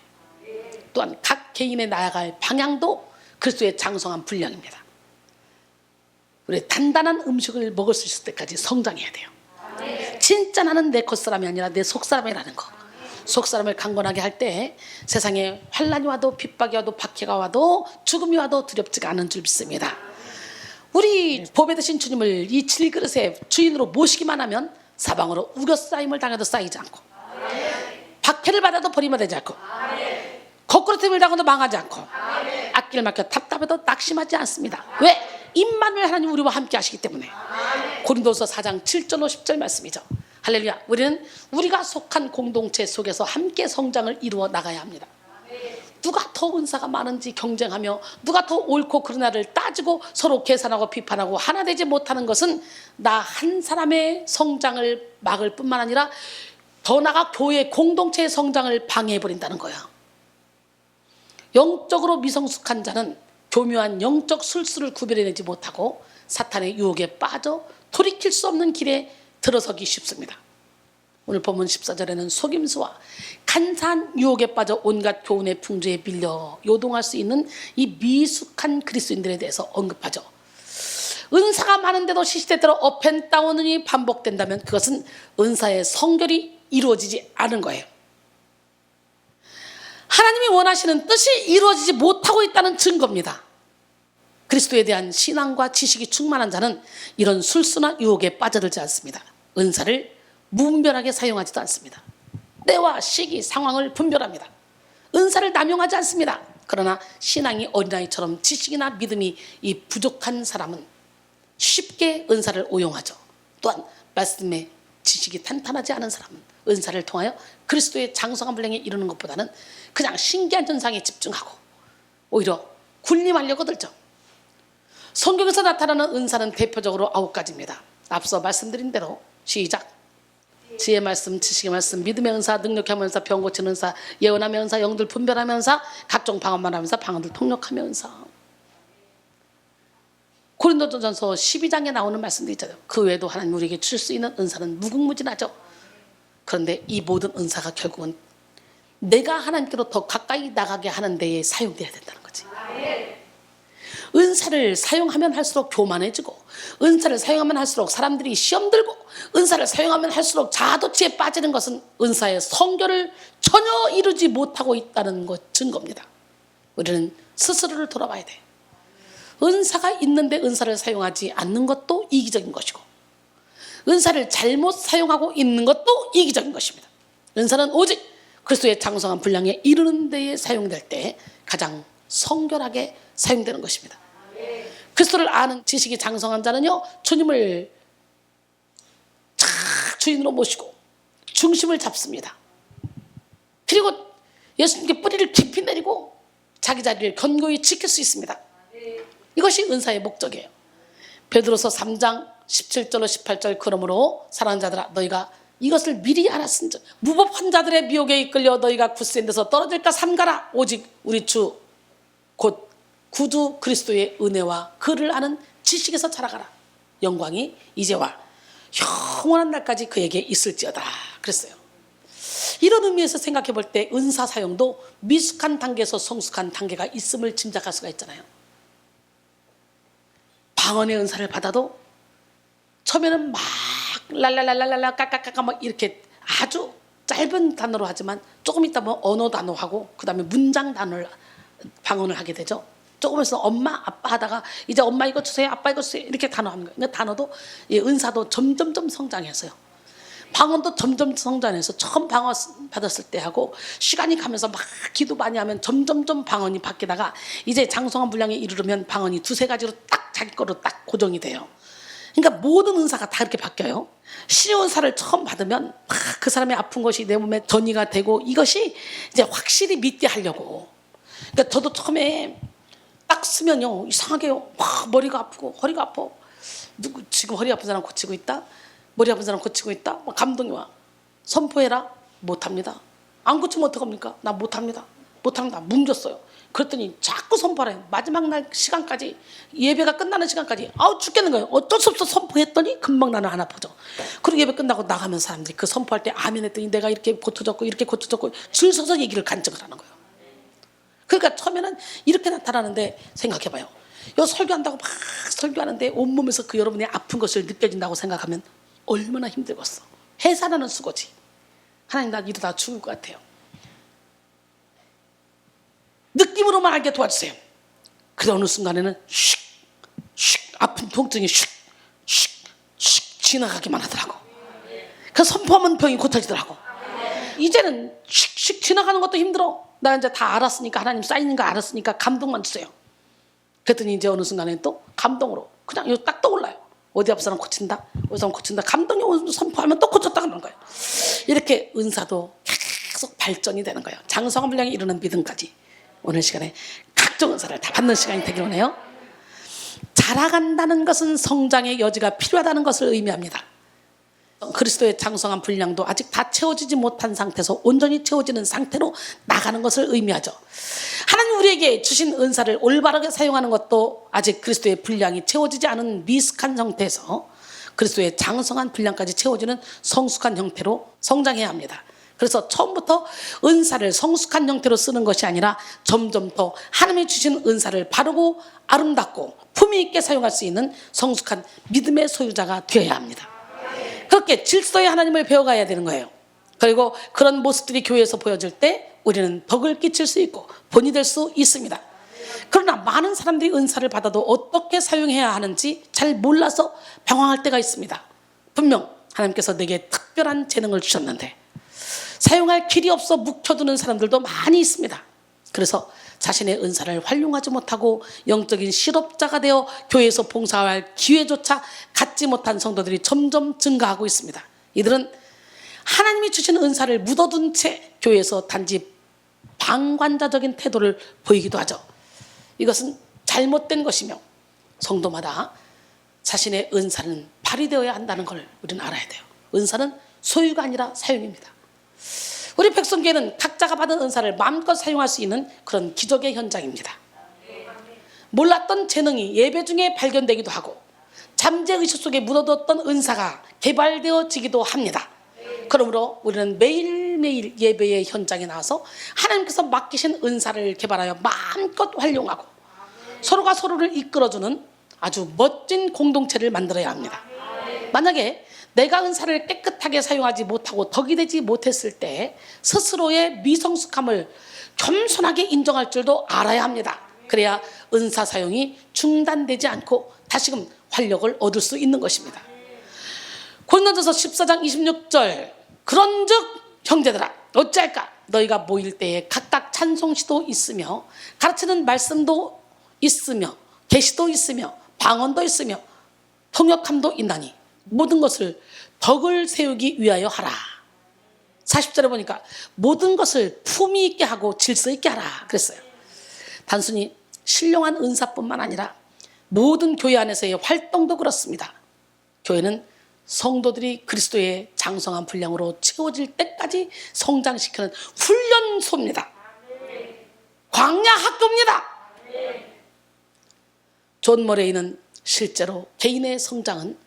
또한 각 개인의 나아갈 방향도 그리스도의 장성한 분량입니다. 우리 단단한 음식을 먹을 수 있을 때까지 성장해야 돼요. 진짜 나는 내 겉사람이 아니라 내 속사람이라는 거. 속사람을 강건하게 할 때 세상에 환난이 와도 핍박이 와도 박해가 와도 죽음이 와도 두렵지가 않은 줄 믿습니다. 우리 보배 되신 주님을 이 질그릇의 주인으로 모시기만 하면 사방으로 우겨싸임을 당해도 쌓이지 않고 박해를 받아도 버림받지 않고 거꾸로팀을 당해도 망하지 않고 앞길 막혀 답답해도 낙심하지 않습니다. 왜? 임마누엘 하나님 우리와 함께 하시기 때문에. 고린도서 4장 7절로 10절 말씀이죠. 할렐루야. 우리는 우리가 속한 공동체 속에서 함께 성장을 이루어 나가야 합니다. 누가 더 은사가 많은지 경쟁하며 누가 더 옳고 그르나를 따지고 서로 계산하고 비판하고 하나 되지 못하는 것은 나 한 사람의 성장을 막을 뿐만 아니라 더 나아가 교회 공동체의 성장을 방해해버린다는 거야. 영적으로 미성숙한 자는 교묘한 영적 술수를 구별해내지 못하고 사탄의 유혹에 빠져 돌이킬 수 없는 길에 들어서기 쉽습니다. 오늘 본문 14절에는 속임수와 간사한 유혹에 빠져 온갖 교훈의 풍조에 밀려 요동할 수 있는 이 미숙한 그리스도인들에 대해서 언급하죠. 은사가 많은데도 시시때때로 업앤다운이 반복된다면 그것은 은사의 성결이 이루어지지 않은 거예요. 하나님이 원하시는 뜻이 이루어지지 못하고 있다는 증거입니다. 그리스도에 대한 신앙과 지식이 충만한 자는 이런 술수나 유혹에 빠져들지 않습니다. 은사를 무분별하게 사용하지도 않습니다. 때와 시기, 상황을 분별합니다. 은사를 남용하지 않습니다. 그러나 신앙이 어린아이처럼 지식이나 믿음이 이 부족한 사람은 쉽게 은사를 오용하죠. 또한 말씀에 지식이 탄탄하지 않은 사람은 은사를 통하여 그리스도의 장성한 분량에 이르는 것보다는 그냥 신기한 현상에 집중하고 오히려 군림하려고 들죠. 성경에서 나타나는 은사는 대표적으로 9가지입니다. 앞서 말씀드린 대로 시작. 지혜 말씀, 지식의 말씀, 믿음의 은사, 능력의 은사, 병 고치는 은사, 예언함의 은사, 영들 분별하며 은사, 각종 방언만 하면서 방언들 통역하며 은사. 고린도전서 12장에 나오는 말씀도 있잖아요. 그 외에도 하나님 우리에게 줄 수 있는 은사는 무궁무진하죠. 그런데 이 모든 은사가 결국은 내가 하나님께로 더 가까이 나가게 하는 데에 사용돼야 된다는 거지. 은사를 사용하면 할수록 교만해지고, 은사를 사용하면 할수록 사람들이 시험 들고, 은사를 사용하면 할수록 자아도취에 빠지는 것은 은사의 성결을 전혀 이루지 못하고 있다는 것 증거입니다. 우리는 스스로를 돌아봐야 돼. 은사가 있는데 은사를 사용하지 않는 것도 이기적인 것이고, 은사를 잘못 사용하고 있는 것도 이기적인 것입니다. 은사는 오직 그리스도의 장성한 분량에 이르는 데에 사용될 때 가장 성결하게 사용되는 것입니다. 그리스도를 아는 지식이 장성한 자는요, 주님을 착 주인으로 모시고 중심을 잡습니다. 그리고 예수님께 뿌리를 깊이 내리고 자기 자리를 견고히 지킬 수 있습니다. 이것이 은사의 목적이에요. 베드로서 3장 17절로 18절, 그러므로 사랑하는 자들아 너희가 이것을 미리 알았은즉 무법한 자들의 미혹에 이끌려 너희가 굳센 데서 떨어질까 삼가라. 오직 우리 주 곧 구주 그리스도의 은혜와 그를 아는 지식에서 자라가라. 영광이 이제와 영원한 날까지 그에게 있을지어다 그랬어요. 이런 의미에서 생각해 볼 때 은사 사용도 미숙한 단계에서 성숙한 단계가 있음을 짐작할 수가 있잖아요. 방언의 은사를 받아도 처음에는 막 랄랄랄랄랄라 까까까까 막 이렇게 아주 짧은 단어로 하지만 조금 있다 보면 언어 단어하고 그 다음에 문장 단어를 방언을 하게 되죠. 조금 있어 엄마 아빠 하다가 이제 엄마 이거 주세요, 아빠 이거 주세요, 이렇게 단어하는 거예요. 그러니까 단어도 은사도 점점점 성장했어요. 방언도 점점 성장해서 처음 방언 받았을 때 하고 시간이 가면서 막 기도 많이 하면 점점점 방언이 바뀌다가 이제 장성한 분량에 이르르면 방언이 두세 가지로 딱 자기 거로 딱 고정이 돼요. 그러니까 모든 은사가 다 이렇게 바뀌어요. 신의 은사를 처음 받으면 그 사람의 아픈 것이 내 몸에 전이가 되고 이것이 이제 확실히 믿게 하려고. 그러니까 저도 처음에 딱 쓰면요 이상하게요 막 머리가 아프고 허리가 아파. 누구 지금 허리 아픈 사람 고치고 있다? 머리 아픈 사람 고치고 있다? 막 감동이 와. 선포해라? 못합니다. 안 고치면 어떡합니까? 나 못합니다. 못합니다. 뭉겼어요. 그랬더니 자꾸 선포하래. 마지막 날 시간까지, 예배가 끝나는 시간까지 아우 죽겠는 거예요. 어쩔 수 없어 선포했더니 금방 나는 안 아프죠. 그리고 예배 끝나고 나가면 사람들이 그 선포할 때 아멘 했더니 내가 이렇게 고쳐졌고 이렇게 고쳐졌고 줄 서서 얘기를 간증을 하는 거예요. 그러니까 처음에는 이렇게 나타나는데 생각해봐요. 요 설교한다고 막 설교하는데 온몸에서 그 여러분의 아픈 것을 느껴진다고 생각하면 얼마나 힘들겠어. 해산하는 수고지. 하나님 나 이러다 죽을 것 같아요. 느낌으로만 알게 도와주세요. 그 어느 순간에는 슉 아픈 통증이 슉 지나가기만 하더라고. 그 선포하면 병이 고쳐지더라고. 이제는 슉 지나가는 것도 힘들어. 나 이제 다 알았으니까, 하나님 쌓이는 거 알았으니까 감동만 주세요. 그랬더니 이제 어느 순간에 또 감동으로 그냥 이거 딱 떠올라요. 어디 앞 사람 고친다, 어디 사람 고친다, 감동이 선포하면 또 고쳤다 그러는 거예요. 이렇게 은사도 계속 발전이 되는 거예요. 장성한 분량에 이르는 믿음까지. 오늘 시간에 각종 은사를 다 받는 시간이 되길 원해요. 자라간다는 것은 성장의 여지가 필요하다는 것을 의미합니다. 그리스도의 장성한 분량도 아직 다 채워지지 못한 상태에서 온전히 채워지는 상태로 나가는 것을 의미하죠. 하나님 우리에게 주신 은사를 올바르게 사용하는 것도 아직 그리스도의 분량이 채워지지 않은 미숙한 상태에서 그리스도의 장성한 분량까지 채워지는 성숙한 형태로 성장해야 합니다. 그래서 처음부터 은사를 성숙한 형태로 쓰는 것이 아니라 점점 더 하나님이 주신 은사를 바르고 아름답고 품위 있게 사용할 수 있는 성숙한 믿음의 소유자가 되어야 합니다. 그렇게 질서의 하나님을 배워가야 되는 거예요. 그리고 그런 모습들이 교회에서 보여질 때 우리는 덕을 끼칠 수 있고 본이 될 수 있습니다. 그러나 많은 사람들이 은사를 받아도 어떻게 사용해야 하는지 잘 몰라서 방황할 때가 있습니다. 분명 하나님께서 내게 특별한 재능을 주셨는데 사용할 길이 없어 묵혀두는 사람들도 많이 있습니다. 그래서 자신의 은사를 활용하지 못하고 영적인 실업자가 되어 교회에서 봉사할 기회조차 갖지 못한 성도들이 점점 증가하고 있습니다. 이들은 하나님이 주신 은사를 묻어둔 채 교회에서 단지 방관자적인 태도를 보이기도 하죠. 이것은 잘못된 것이며 성도마다 자신의 은사는 발휘되어야 한다는 걸 우리는 알아야 돼요. 은사는 소유가 아니라 사용입니다. 우리 백성교회는 각자가 받은 은사를 마음껏 사용할 수 있는 그런 기적의 현장입니다. 몰랐던 재능이 예배 중에 발견되기도 하고 잠재의식 속에 묻어뒀던 은사가 개발되어지기도 합니다. 그러므로 우리는 매일매일 예배의 현장에 나와서 하나님께서 맡기신 은사를 개발하여 마음껏 활용하고 서로가 서로를 이끌어주는 아주 멋진 공동체를 만들어야 합니다. 만약에 내가 은사를 깨끗하게 사용하지 못하고 덕이 되지 못했을 때 스스로의 미성숙함을 겸손하게 인정할 줄도 알아야 합니다. 그래야 은사 사용이 중단되지 않고 다시금 활력을 얻을 수 있는 것입니다. 고린도전서 14장 26절 그런즉 형제들아 어찌할까 너희가 모일 때에 각각 찬송시도 있으며 가르치는 말씀도 있으며 계시도 있으며 방언도 있으며 통역함도 있나니 모든 것을 덕을 세우기 위하여 하라. 40절에 보니까 모든 것을 품위 있게 하고 질서 있게 하라 그랬어요. 단순히 신령한 은사뿐만 아니라 모든 교회 안에서의 활동도 그렇습니다. 교회는 성도들이 그리스도의 장성한 분량으로 채워질 때까지 성장시키는 훈련소입니다. 광야 학교입니다. 존 머레이는 실제로 개인의 성장은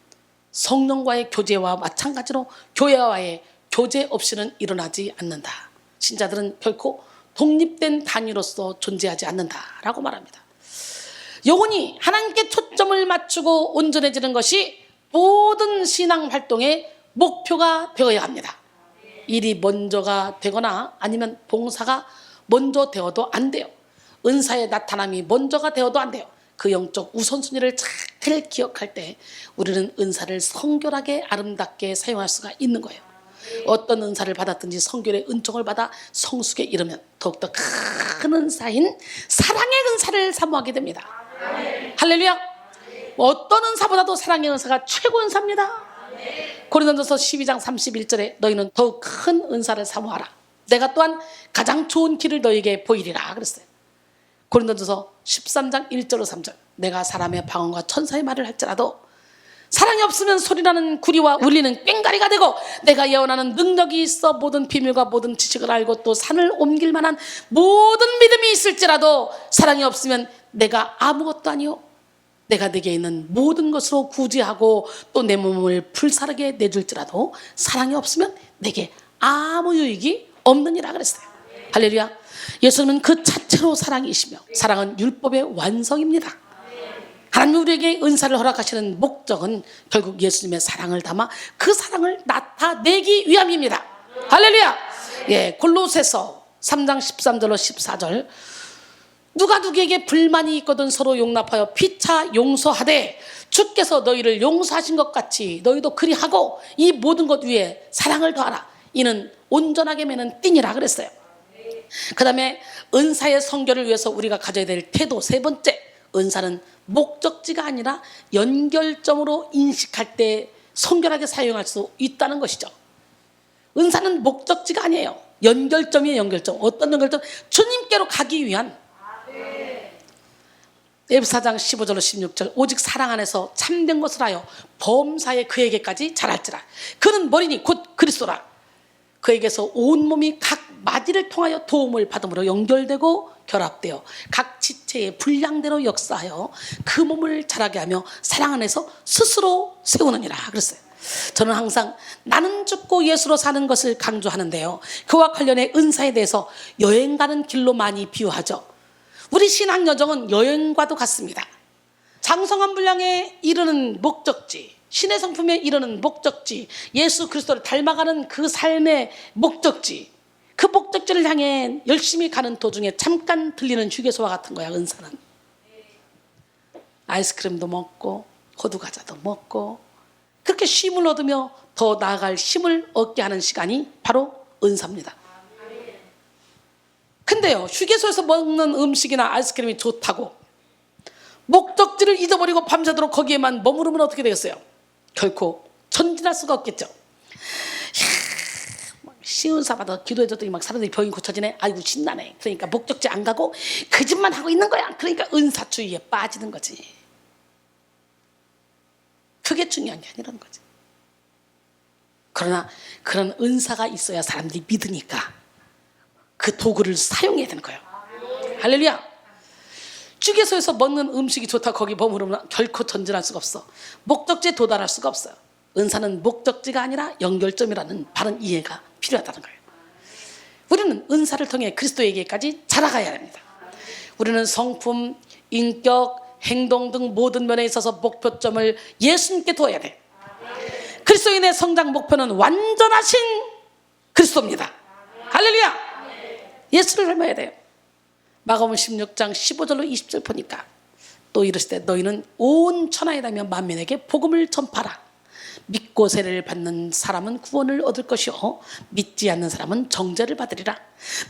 성령과의 교제와 마찬가지로 교회와의 교제 없이는 일어나지 않는다. 신자들은 결코 독립된 단위로서 존재하지 않는다라고 말합니다. 영혼이 하나님께 초점을 맞추고 온전해지는 것이 모든 신앙 활동의 목표가 되어야 합니다. 일이 먼저가 되거나 아니면 봉사가 먼저 되어도 안 돼요. 은사의 나타남이 먼저가 되어도 안 돼요. 그 영적 우선순위를 잘 기억할 때 우리는 은사를 성결하게 아름답게 사용할 수가 있는 거예요. 어떤 은사를 받았든지 성결의 은총을 받아 성숙에 이르면 더욱더 큰 은사인 사랑의 은사를 사모하게 됩니다. 할렐루야. 어떤 은사보다도 사랑의 은사가 최고 은사입니다. 고린도전서 12장 31절에 너희는 더욱 큰 은사를 사모하라. 내가 또한 가장 좋은 길을 너희에게 보이리라 그랬어요. 고린도전서 13장 1절로 3절 내가 사람의 방언과 천사의 말을 할지라도 사랑이 없으면 소리나는 구리와 울리는 꽹가리가 되고 내가 예언하는 능력이 있어 모든 비밀과 모든 지식을 알고 또 산을 옮길 만한 모든 믿음이 있을지라도 사랑이 없으면 내가 아무것도 아니요 내가 내게 있는 모든 것으로 구제하고 또 내 몸을 불사르게 내줄지라도 사랑이 없으면 내게 아무 유익이 없느니라 그랬어요. 할렐루야. 예수님은 그 자체로 사랑이시며 사랑은 율법의 완성입니다. 하나님 우리에게 은사를 허락하시는 목적은 결국 예수님의 사랑을 담아 그 사랑을 나타내기 위함입니다. 할렐루야. 예, 골로새서 3장 13절로 14절 누가 누구에게 불만이 있거든 서로 용납하여 피차 용서하되 주께서 너희를 용서하신 것 같이 너희도 그리하고 이 모든 것 위에 사랑을 더하라. 이는 온전하게 매는 띠니라 그랬어요. 그 다음에 은사의 성결을 위해서 우리가 가져야 될 태도 세 번째, 은사는 목적지가 아니라 연결점으로 인식할 때 성결하게 사용할 수 있다는 것이죠. 은사는 목적지가 아니에요. 연결점이에요. 연결점. 어떤 연결점? 주님께로 가기 위한. 에베소서 4장 15절로 16절 오직 사랑 안에서 참된 것을 하여 범사에 그에게까지 자랄지라. 그는 머리니 곧 그리스도라. 그에게서 온몸이 각 마디를 통하여 도움을 받음으로 연결되고 결합되어 각 지체의 분량대로 역사하여 그 몸을 자라게 하며 사랑 안에서 스스로 세우느니라 그랬어요. 저는 항상 나는 죽고 예수로 사는 것을 강조하는데요, 그와 관련해 은사에 대해서 여행 가는 길로 많이 비유하죠. 우리 신앙 여정은 여행과도 같습니다. 장성한 분량에 이르는 목적지, 신의 성품에 이르는 목적지, 예수 그리스도를 닮아가는 그 삶의 목적지, 그 목적지를 향해 열심히 가는 도중에 잠깐 들리는 휴게소와 같은 거야. 은사는 아이스크림도 먹고 호두과자도 먹고 그렇게 쉼을 얻으며 더 나아갈 힘을 얻게 하는 시간이 바로 은사입니다. 근데요, 휴게소에서 먹는 음식이나 아이스크림이 좋다고 목적지를 잊어버리고 밤새도록 거기에만 머무르면 어떻게 되겠어요? 결코 전진할 수가 없겠죠. 시은사 받아 기도해줬더니 막 사람들이 병이 고쳐지네. 아이고 신나네. 그러니까 목적지 안 가고 그 짓만 하고 있는 거야. 그러니까 은사주의에 빠지는 거지. 그게 중요한 게 아니라는 거지. 그러나 그런 은사가 있어야 사람들이 믿으니까 그 도구를 사용해야 되는 거예요. 할렐루야. 주께서에서 먹는 음식이 좋다 거기 머무르면 결코 전진할 수가 없어. 목적지에 도달할 수가 없어요. 은사는 목적지가 아니라 연결점이라는 바른 이해가 필요하다는 거예요. 우리는 은사를 통해 그리스도에게까지 자라가야 합니다. 우리는 성품, 인격, 행동 등 모든 면에 있어서 목표점을 예수님께 둬야 돼. 그리스도인의 성장 목표는 완전하신 그리스도입니다. 할렐루야. 예수를 닮아야 돼요. 마가복음 16장 15절로 20절 보니까 또 이르시되 너희는 온 천하에 다니며 만민에게 복음을 전파라. 믿고 세례를 받는 사람은 구원을 얻을 것이요 믿지 않는 사람은 정죄를 받으리라.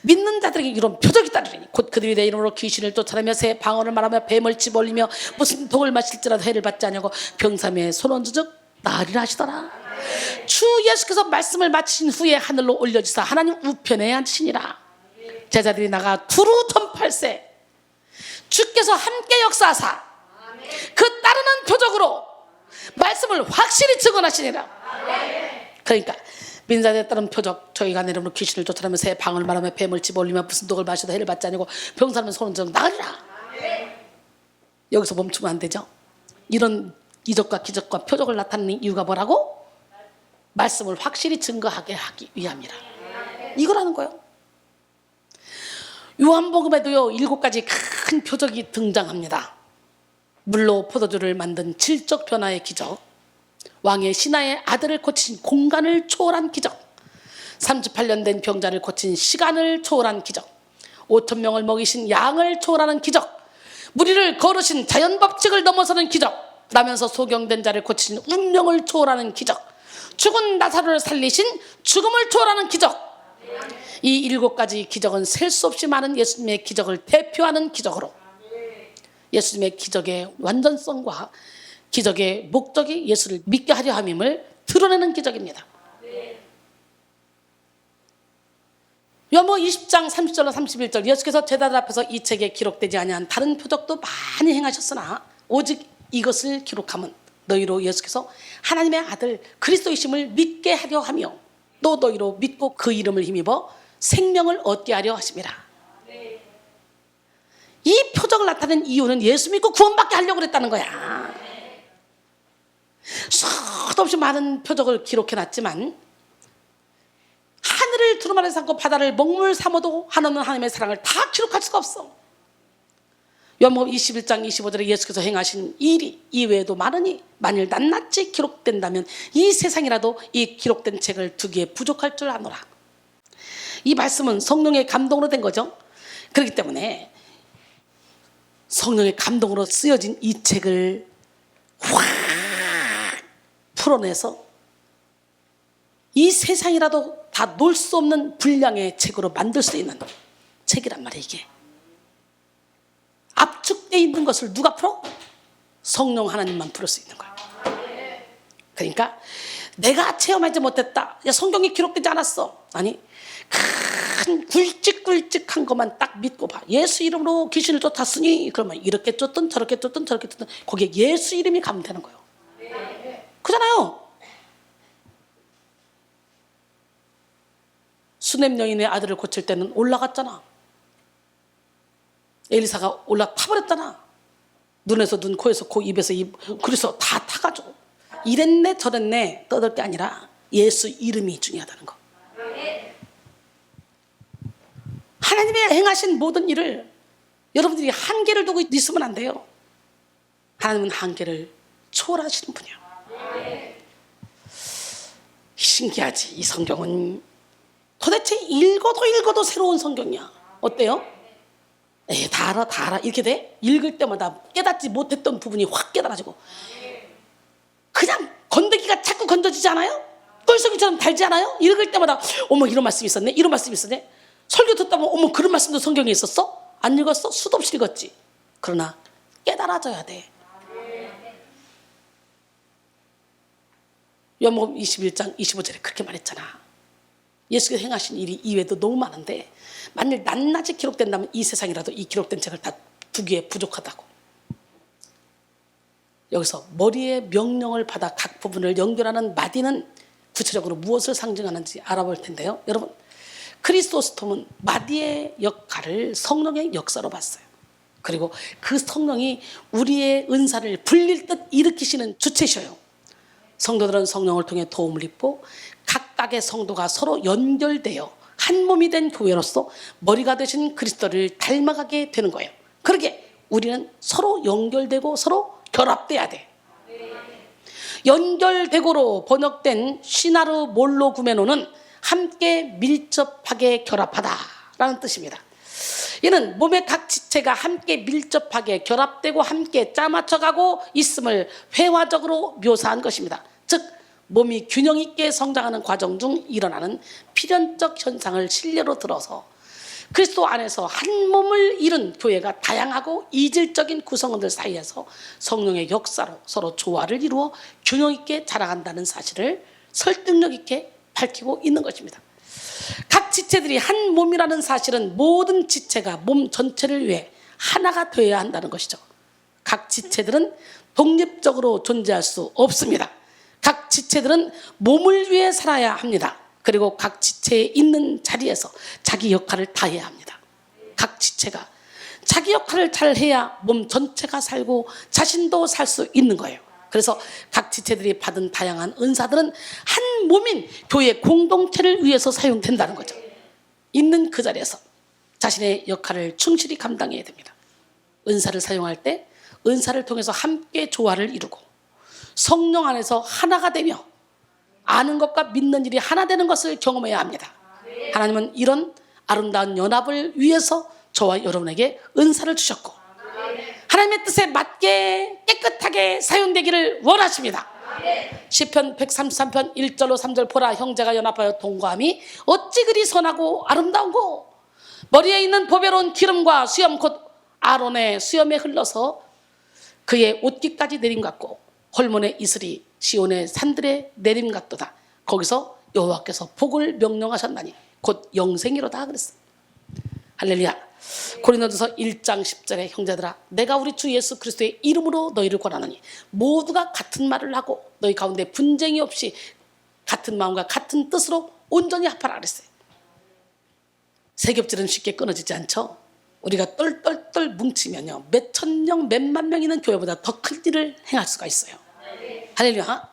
믿는 자들에게 이런 표적이 따르리니 곧 그들이 내 이름으로 귀신을 쫓아내며 새 방언을 말하며 뱀을 집어올리며 무슨 독을 마실지라도 해를 받지 아니하고 병사매에 손 얹으즉 나으리라 하시더라. 주 예수께서 말씀을 마치신 후에 하늘로 올려주사 하나님 우편에 앉으시니라. 제자들이 나가 두루 전팔세 주께서 함께 역사하사 그 따르는 표적으로 말씀을 확실히 증언하시니라. 그러니까 민사에 따른 표적 저희가 내 이름으로 귀신을 쫓아내며 새 방언을 말하며 뱀을 집어올리며 무슨 독을 마셔도 해를 받지 아니고 병사는 손을 얹으면 나으리라. 여기서 멈추면 안 되죠. 이런 이적과 기적과 표적을 나타내는 이유가 뭐라고? 말씀을 확실히 증거하게 하기 위함이라. 이거라는 거예요. 요한복음에도요 7가지 큰 표적이 등장합니다. 물로 포도주를 만든 질적 변화의 기적, 왕의 신하의 아들을 고친 공간을 초월한 기적, 38년 된 병자를 고친 시간을 초월한 기적, 5,000명을 먹이신 양을 초월하는 기적, 무리를 거르신 자연 법칙을 넘어서는 기적, 라면서 소경된 자를 고친 운명을 초월하는 기적, 죽은 나사로를 살리신 죽음을 초월하는 기적. 이 7가지 기적은 셀 수 없이 많은 예수님의 기적을 대표하는 기적으로 예수님의 기적의 완전성과 기적의 목적이 예수를 믿게 하려 함임을 드러내는 기적입니다. 요한복음 20장 30절로 31절 예수께서 제자들 앞에서 이 책에 기록되지 아니한 다른 표적도 많이 행하셨으나 오직 이것을 기록함은 너희로 예수께서 하나님의 아들 그리스도이심을 믿게 하려 하며 또 너희로 믿고 그 이름을 힘입어 생명을 얻게 하려 하심이라. 이 표적을 나타낸 이유는 예수 믿고 구원받게 하려고 그랬다는 거야. 수도 없이 많은 표적을 기록해놨지만 하늘을 두루마리 삼고 바다를 먹물 삼아도 하나는 하나님의 사랑을 다 기록할 수가 없어. 요한복음 21장 25절에 예수께서 행하신 일이 이외에도 많으니 만일 낱낱이 기록된다면 이 세상이라도 이 기록된 책을 두기에 부족할 줄 아노라. 이 말씀은 성령의 감동으로 된 거죠. 그렇기 때문에 성령의 감동으로 쓰여진 이 책을 확 풀어내서 이 세상이라도 다 놓을 수 없는 분량의 책으로 만들 수 있는 책이란 말이에요. 이게 압축되어 있는 것을 누가 풀어? 성령 하나님만 풀을 수 있는 거예요. 그러니까 내가 체험하지 못했다, 성경에 기록되지 않았어, 아니 큰 굵직굵직한 것만 딱 믿고 봐. 예수 이름으로 귀신을 쫓았으니 그러면 이렇게 쫓든 저렇게 쫓든 저렇게 쫓든 거기에 예수 이름이 가면 되는 거예요. 그잖아요. 수넴 여인의 아들을 고칠 때는 올라갔잖아. 엘리사가 올라타버렸잖아. 눈에서 눈, 코에서 코, 입에서 입. 그래서 다 타가지고 이랬네 저랬네 떠들 게 아니라 예수 이름이 중요하다는 거. 하나님의 행하신 모든 일을 여러분들이 한계를 두고 있으면 안 돼요. 하나님은 한계를 초월하시는 분이야. 신기하지. 이 성경은 도대체 읽어도 새로운 성경이야. 어때요? 다 알아 이렇게 돼? 읽을 때마다 깨닫지 못했던 부분이 확 깨달아지고 그냥 건더기가 자꾸 건져지지 않아요? 꿀송이처럼 달지 않아요? 읽을 때마다 어머 이런 말씀이 있었네, 이런 말씀이 있었네. 설교 듣다 보면 어머 그런 말씀도 성경에 있었어? 안 읽었어? 수도 없이 읽었지. 그러나 깨달아져야 돼. 요한복음 21장 25절에 그렇게 말했잖아. 예수께서 행하신 일이 이외에도 너무 많은데 만일 낱낱이 기록된다면 이 세상이라도 이 기록된 책을 다 두기에 부족하다고. 여기서 머리의 명령을 받아 각 부분을 연결하는 마디는 구체적으로 무엇을 상징하는지 알아볼 텐데요. 여러분, 크리스토스톰은 마디의 역할을 성령의 역사로 봤어요. 그리고 그 성령이 우리의 은사를 불릴 듯 일으키시는 주체셔요. 성도들은 성령을 통해 도움을 입고 각각의 성도가 서로 연결되어 한 몸이 된 교회로서 머리가 되신 그리스도를 닮아가게 되는 거예요. 그러게 우리는 서로 연결되고 서로 결합돼야 돼. 연결되고로 번역된 시나르 몰로 구메노는 함께 밀접하게 결합하다라는 뜻입니다. 이는 몸의 각 지체가 함께 밀접하게 결합되고 함께 짜맞춰가고 있음을 회화적으로 묘사한 것입니다. 즉 몸이 균형 있게 성장하는 과정 중 일어나는 필연적 현상을 실례로 들어서 그리스도 안에서 한 몸을 이룬 교회가 다양하고 이질적인 구성원들 사이에서 성령의 역사로 서로 조화를 이루어 균형 있게 자라간다는 사실을 설득력 있게 밝히고 있는 것입니다. 각 지체들이 한 몸이라는 사실은 모든 지체가 몸 전체를 위해 하나가 되어야 한다는 것이죠. 각 지체들은 독립적으로 존재할 수 없습니다. 각 지체들은 몸을 위해 살아야 합니다. 그리고 각 지체에 있는 자리에서 자기 역할을 다해야 합니다. 각 지체가 자기 역할을 잘 해야 몸 전체가 살고 자신도 살 수 있는 거예요. 그래서 각 지체들이 받은 다양한 은사들은 한 몸인 교회 공동체를 위해서 사용된다는 거죠. 있는 그 자리에서 자신의 역할을 충실히 감당해야 됩니다. 은사를 사용할 때 은사를 통해서 함께 조화를 이루고 성령 안에서 하나가 되며 아는 것과 믿는 일이 하나 되는 것을 경험해야 합니다. 하나님은 이런 아름다운 연합을 위해서 저와 여러분에게 은사를 주셨고 하나님의 뜻에 맞게 깨끗하게 사용되기를 원하십니다. 시편 133편 1절로 3절 보라 형제가 연합하여 동거함이 어찌 그리 선하고 아름다운고 머리에 있는 보배로운 기름과 수염 곧 아론의 수염에 흘러서 그의 옷깃까지 내림 같고 홀몬의 이슬이 시온의 산들에 내림 같도다. 거기서 여호와께서 복을 명령하셨나니 곧 영생이로다 그랬어요. 할렐루야. 고린도전서 1장 10절에 형제들아 내가 우리 주 예수 그리스도의 이름으로 너희를 권하노니 모두가 같은 말을 하고 너희 가운데 분쟁이 없이 같은 마음과 같은 뜻으로 온전히 합하라 그랬어요. 세겹질은 쉽게 끊어지지 않죠. 우리가 똘똘똘 뭉치면요 몇 천명 몇만 명 있는 교회보다 더 큰 일을 행할 수가 있어요. 할렐루야.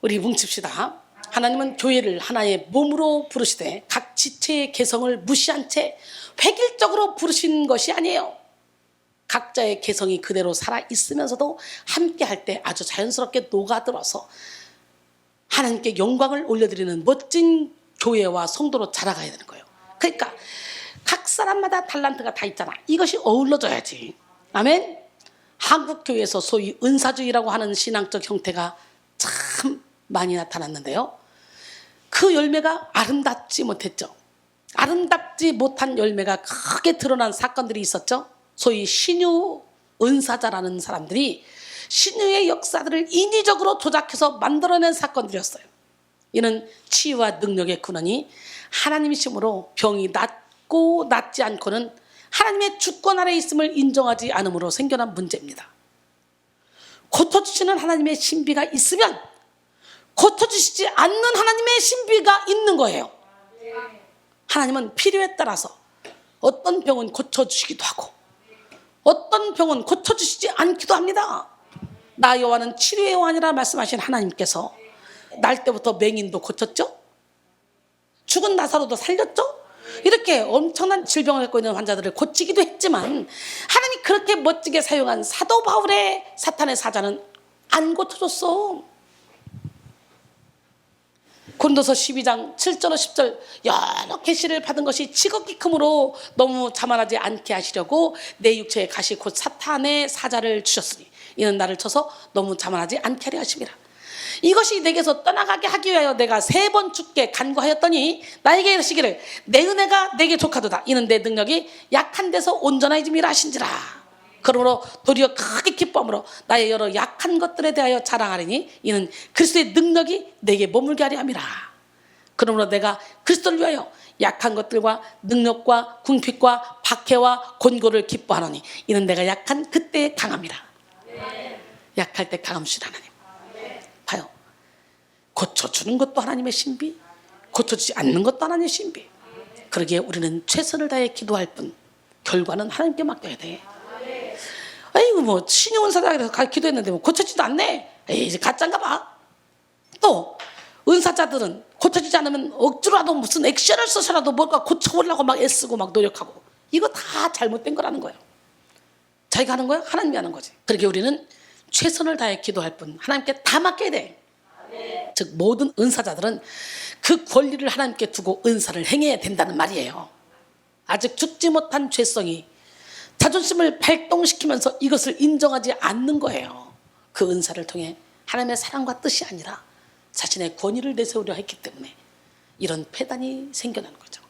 우리 뭉칩시다. 하나님은 교회를 하나의 몸으로 부르시되 각 지체의 개성을 무시한 채 획일적으로 부르신 것이 아니에요. 각자의 개성이 그대로 살아있으면서도 함께 할 때 아주 자연스럽게 녹아들어서 하나님께 영광을 올려드리는 멋진 교회와 성도로 자라가야 되는 거예요. 그러니까 각 사람마다 탤런트가 다 있잖아. 이것이 어우러져야지. 아멘. 한국 교회에서 소위 은사주의라고 하는 신앙적 형태가 참 많이 나타났는데요. 그 열매가 아름답지 못했죠. 아름답지 못한 열매가 크게 드러난 사건들이 있었죠. 소위 신유 은사자라는 사람들이 신유의 역사들을 인위적으로 조작해서 만들어낸 사건들이었어요. 이는 치유와 능력의 근원이 하나님이심으로 병이 낫고 낫지 않고는 하나님의 주권 아래 있음을 인정하지 않음으로 생겨난 문제입니다. 고쳐주시는 하나님의 신비가 있으면 고쳐주시지 않는 하나님의 신비가 있는 거예요. 하나님은 필요에 따라서 어떤 병은 고쳐주시기도 하고 어떤 병은 고쳐주시지 않기도 합니다. 나 여호와는 치료의 여호와니라 말씀하신 하나님께서 날 때부터 맹인도 고쳤죠. 죽은 나사로도 살렸죠. 이렇게 엄청난 질병을 갖고 있는 환자들을 고치기도 했지만 하나님이 그렇게 멋지게 사용한 사도 바울의 사탄의 사자는 안 고쳐줬어. 고린도서 12장 7절 10절 여러 계시를 받은 것이 지극히 크므로 너무 자만하지 않게 하시려고 내 육체의 가시 곧 사탄의 사자를 주셨으니 이는 나를 쳐서 너무 자만하지 않게 하려 하심이라. 이것이 내게서 떠나가게 하기 위하여 내가 3번 주께 간구하였더니 나에게 이르시기를 내 은혜가 내게 족하도다. 이는 내 능력이 약한 데서 온전해짐이라 하신지라. 그러므로 도리어 크게 기뻐함으로 나의 여러 약한 것들에 대하여 자랑하리니 이는 그리스도의 능력이 내게 머물게 하려 함이라. 그러므로 내가 그리스도를 위하여 약한 것들과 능력과 궁핍과 박해와 곤고를 기뻐하노니 이는 내가 약한 그때의 강함이라. 약할 때 강함 주신 하나님. 봐요. 고쳐주는 것도 하나님의 신비, 고쳐주지 않는 것도 하나님의 신비. 그러기에 우리는 최선을 다해 기도할 뿐 결과는 하나님께 맡겨야 돼. 아이고 뭐 신용은사다 그래서 기도했는데 뭐 고쳐지도 않네. 에이 이제 가짜인가 봐. 또 은사자들은 고쳐지지 않으면 억지로라도 무슨 액션을 써서라도 뭔가 고쳐보려고 막 애쓰고 막 노력하고, 이거 다 잘못된 거라는 거예요. 자기가 하는 거야? 하나님이 하는 거지. 그렇게 우리는 최선을 다해 기도할 뿐 하나님께 다 맡겨야 돼. 즉 모든 은사자들은 그 권리를 하나님께 두고 은사를 행해야 된다는 말이에요. 아직 죽지 못한 죄성이 자존심을 발동시키면서 이것을 인정하지 않는 거예요. 그 은사를 통해 하나님의 사랑과 뜻이 아니라 자신의 권위를 내세우려 했기 때문에 이런 폐단이 생겨나는 거죠.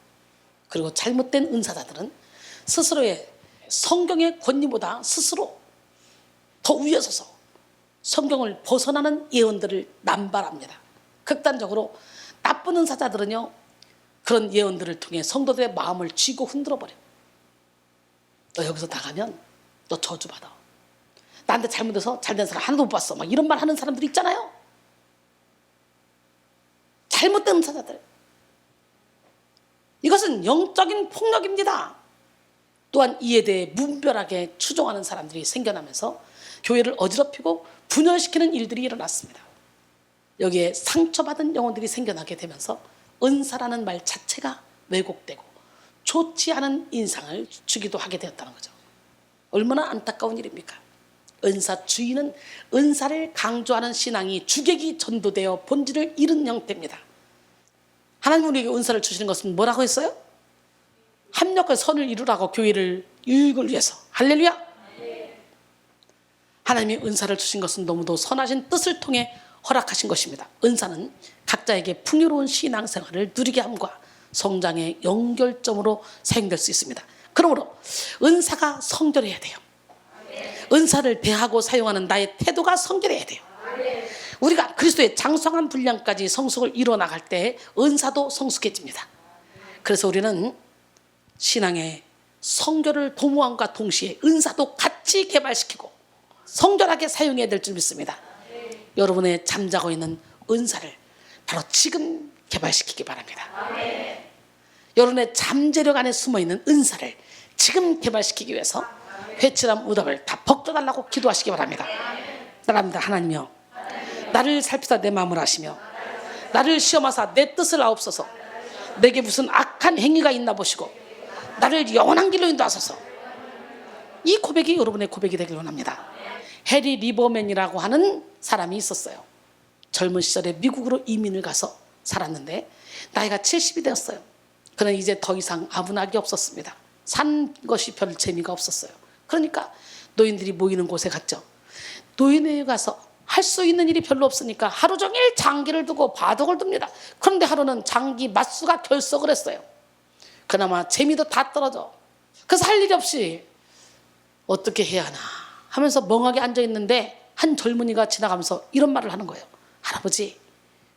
그리고 잘못된 은사자들은 스스로의 성경의 권위보다 스스로 더 위에 서서 성경을 벗어나는 예언들을 남발합니다. 극단적으로 나쁜 은사자들은요, 그런 예언들을 통해 성도들의 마음을 쥐고 흔들어버려요. 너 여기서 나가면 너 저주받아. 나한테 잘못해서 잘된 사람 하나도 못 봤어. 막 이런 말 하는 사람들 있잖아요. 잘못된 은사자들. 이것은 영적인 폭력입니다. 또한 이에 대해 무분별하게 추종하는 사람들이 생겨나면서 교회를 어지럽히고 분열시키는 일들이 일어났습니다. 여기에 상처받은 영혼들이 생겨나게 되면서 은사라는 말 자체가 왜곡되고 좋지 않은 인상을 주기도 하게 되었다는 거죠. 얼마나 안타까운 일입니까? 은사 주의는 은사를 강조하는 신앙이 주객이 전도되어 본질을 잃은 형태입니다. 하나님 우리에게 은사를 주시는 것은 뭐라고 했어요? 합력과 선을 이루라고, 교회를 유익을 위해서. 할렐루야. 하나님이 은사를 주신 것은 너무도 선하신 뜻을 통해 허락하신 것입니다. 은사는 각자에게 풍요로운 신앙생활을 누리게 함과 성장의 연결점으로 사용될 수 있습니다. 그러므로 은사가 성결해야 돼요. 은사를 대하고 사용하는 나의 태도가 성결해야 돼요. 우리가 그리스도의 장성한 분량까지 성숙을 이뤄나갈 때 은사도 성숙해집니다. 그래서 우리는 신앙의 성결을 도모함과 동시에 은사도 같이 개발시키고 성결하게 사용해야 될 줄 믿습니다. 여러분의 잠자고 있는 은사를 바로 지금 개발시키기 바랍니다. 여러분의 잠재력 안에 숨어있는 은사를 지금 개발시키기 위해서 회칠함 우답을 다 벗겨달라고 기도하시기 바랍니다. 따라합니다. 하나님이여, 나를 살피사 내 마음을 아시며 나를 시험하사 내 뜻을 아옵소서. 내게 무슨 악한 행위가 있나 보시고 나를 영원한 길로 인도하소서. 이 고백이 여러분의 고백이 되길 원합니다. 해리 리버맨이라고 하는 사람이 있었어요. 젊은 시절에 미국으로 이민을 가서 살았는데 나이가 70이 되었어요. 그는 이제 더 이상 아분하게 없었습니다. 산 것이 별 재미가 없었어요. 그러니까 노인들이 모이는 곳에 갔죠. 노인회에 가서 할 수 있는 일이 별로 없으니까 하루 종일 장기를 두고 바둑을 둡니다. 그런데 하루는 장기 맞수가 결석을 했어요. 그나마 재미도 다 떨어져. 그래서 할 일이 없이 어떻게 해야 하나 하면서 멍하게 앉아있는데 한 젊은이가 지나가면서 이런 말을 하는 거예요. 할아버지,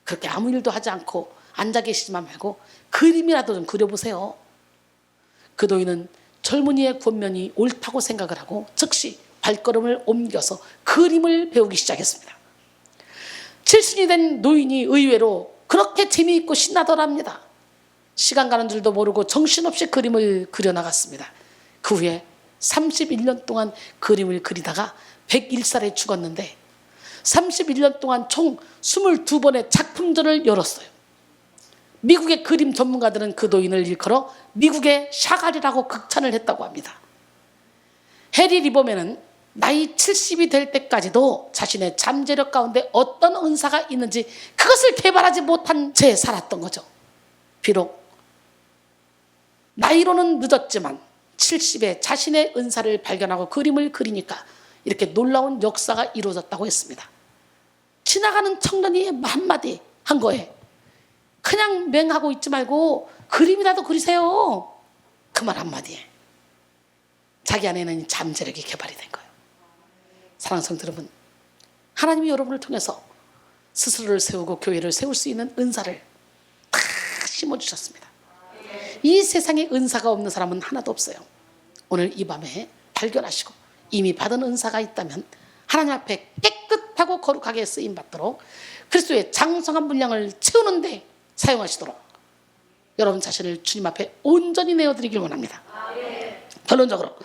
그렇게 아무 일도 하지 않고 앉아 계시지만 말고 그림이라도 좀 그려보세요. 그 노인은 젊은이의 권면이 옳다고 생각을 하고 즉시 발걸음을 옮겨서 그림을 배우기 시작했습니다. 70이 된 노인이 의외로 그렇게 재미있고 신나더랍니다. 시간 가는 줄도 모르고 정신없이 그림을 그려나갔습니다. 그 후에 31년 동안 그림을 그리다가 101살에 죽었는데 31년 동안 총 22번의 작품전을 열었어요. 미국의 그림 전문가들은 그 노인을 일컬어 미국의 샤갈이라고 극찬을 했다고 합니다. 해리 리버맨은 나이 70이 될 때까지도 자신의 잠재력 가운데 어떤 은사가 있는지 그것을 개발하지 못한 채 살았던 거죠. 비록 나이로는 늦었지만 70에 자신의 은사를 발견하고 그림을 그리니까 이렇게 놀라운 역사가 이루어졌다고 했습니다. 지나가는 청년이 한마디 한 거에 그냥 맹하고 있지 말고 그림이라도 그리세요. 그 말 한마디에 자기 안에는 잠재력이 개발이 된 거예요. 사랑하는 성도 여러분, 하나님이 여러분을 통해서 스스로를 세우고 교회를 세울 수 있는 은사를 다 심어주셨습니다. 이 세상에 은사가 없는 사람은 하나도 없어요. 오늘 이 밤에 발견하시고 이미 받은 은사가 있다면 하나님 앞에 깨끗하고 거룩하게 쓰임받도록 그리스도의 장성한 분량을 채우는데 사용하시도록 여러분 자신을 주님 앞에 온전히 내어드리길 원합니다. 결론적으로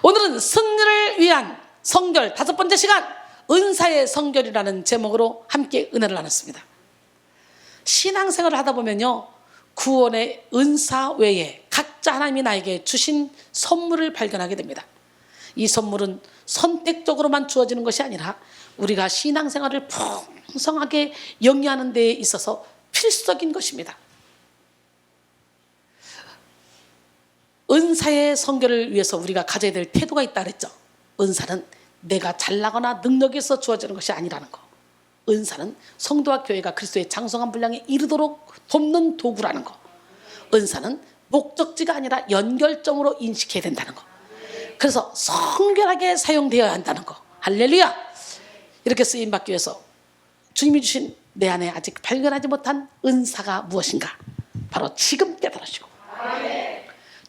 오늘은 승리를 위한 성결 5번째 시간, 은사의 성결이라는 제목으로 함께 은혜를 나눴습니다. 신앙생활을 하다 보면요, 구원의 은사 외에 각자 하나님이 나에게 주신 선물을 발견하게 됩니다. 이 선물은 선택적으로만 주어지는 것이 아니라 우리가 신앙생활을 풍성하게 영위하는 데 있어서 필수적인 것입니다. 은사의 성결을 위해서 우리가 가져야 될 태도가 있다 그랬죠. 은사는 내가 잘나거나 능력이 있어 주어지는 것이 아니라는 거. 은사는 성도와 교회가 그리스도의 장성한 분량에 이르도록 돕는 도구라는 거. 은사는 목적지가 아니라 연결점으로 인식해야 된다는 거. 그래서 성결하게 사용되어야 한다는 거. 할렐루야! 이렇게 쓰임받기 위해서 주님이 주신 내 안에 아직 발견하지 못한 은사가 무엇인가? 바로 지금 깨달으시고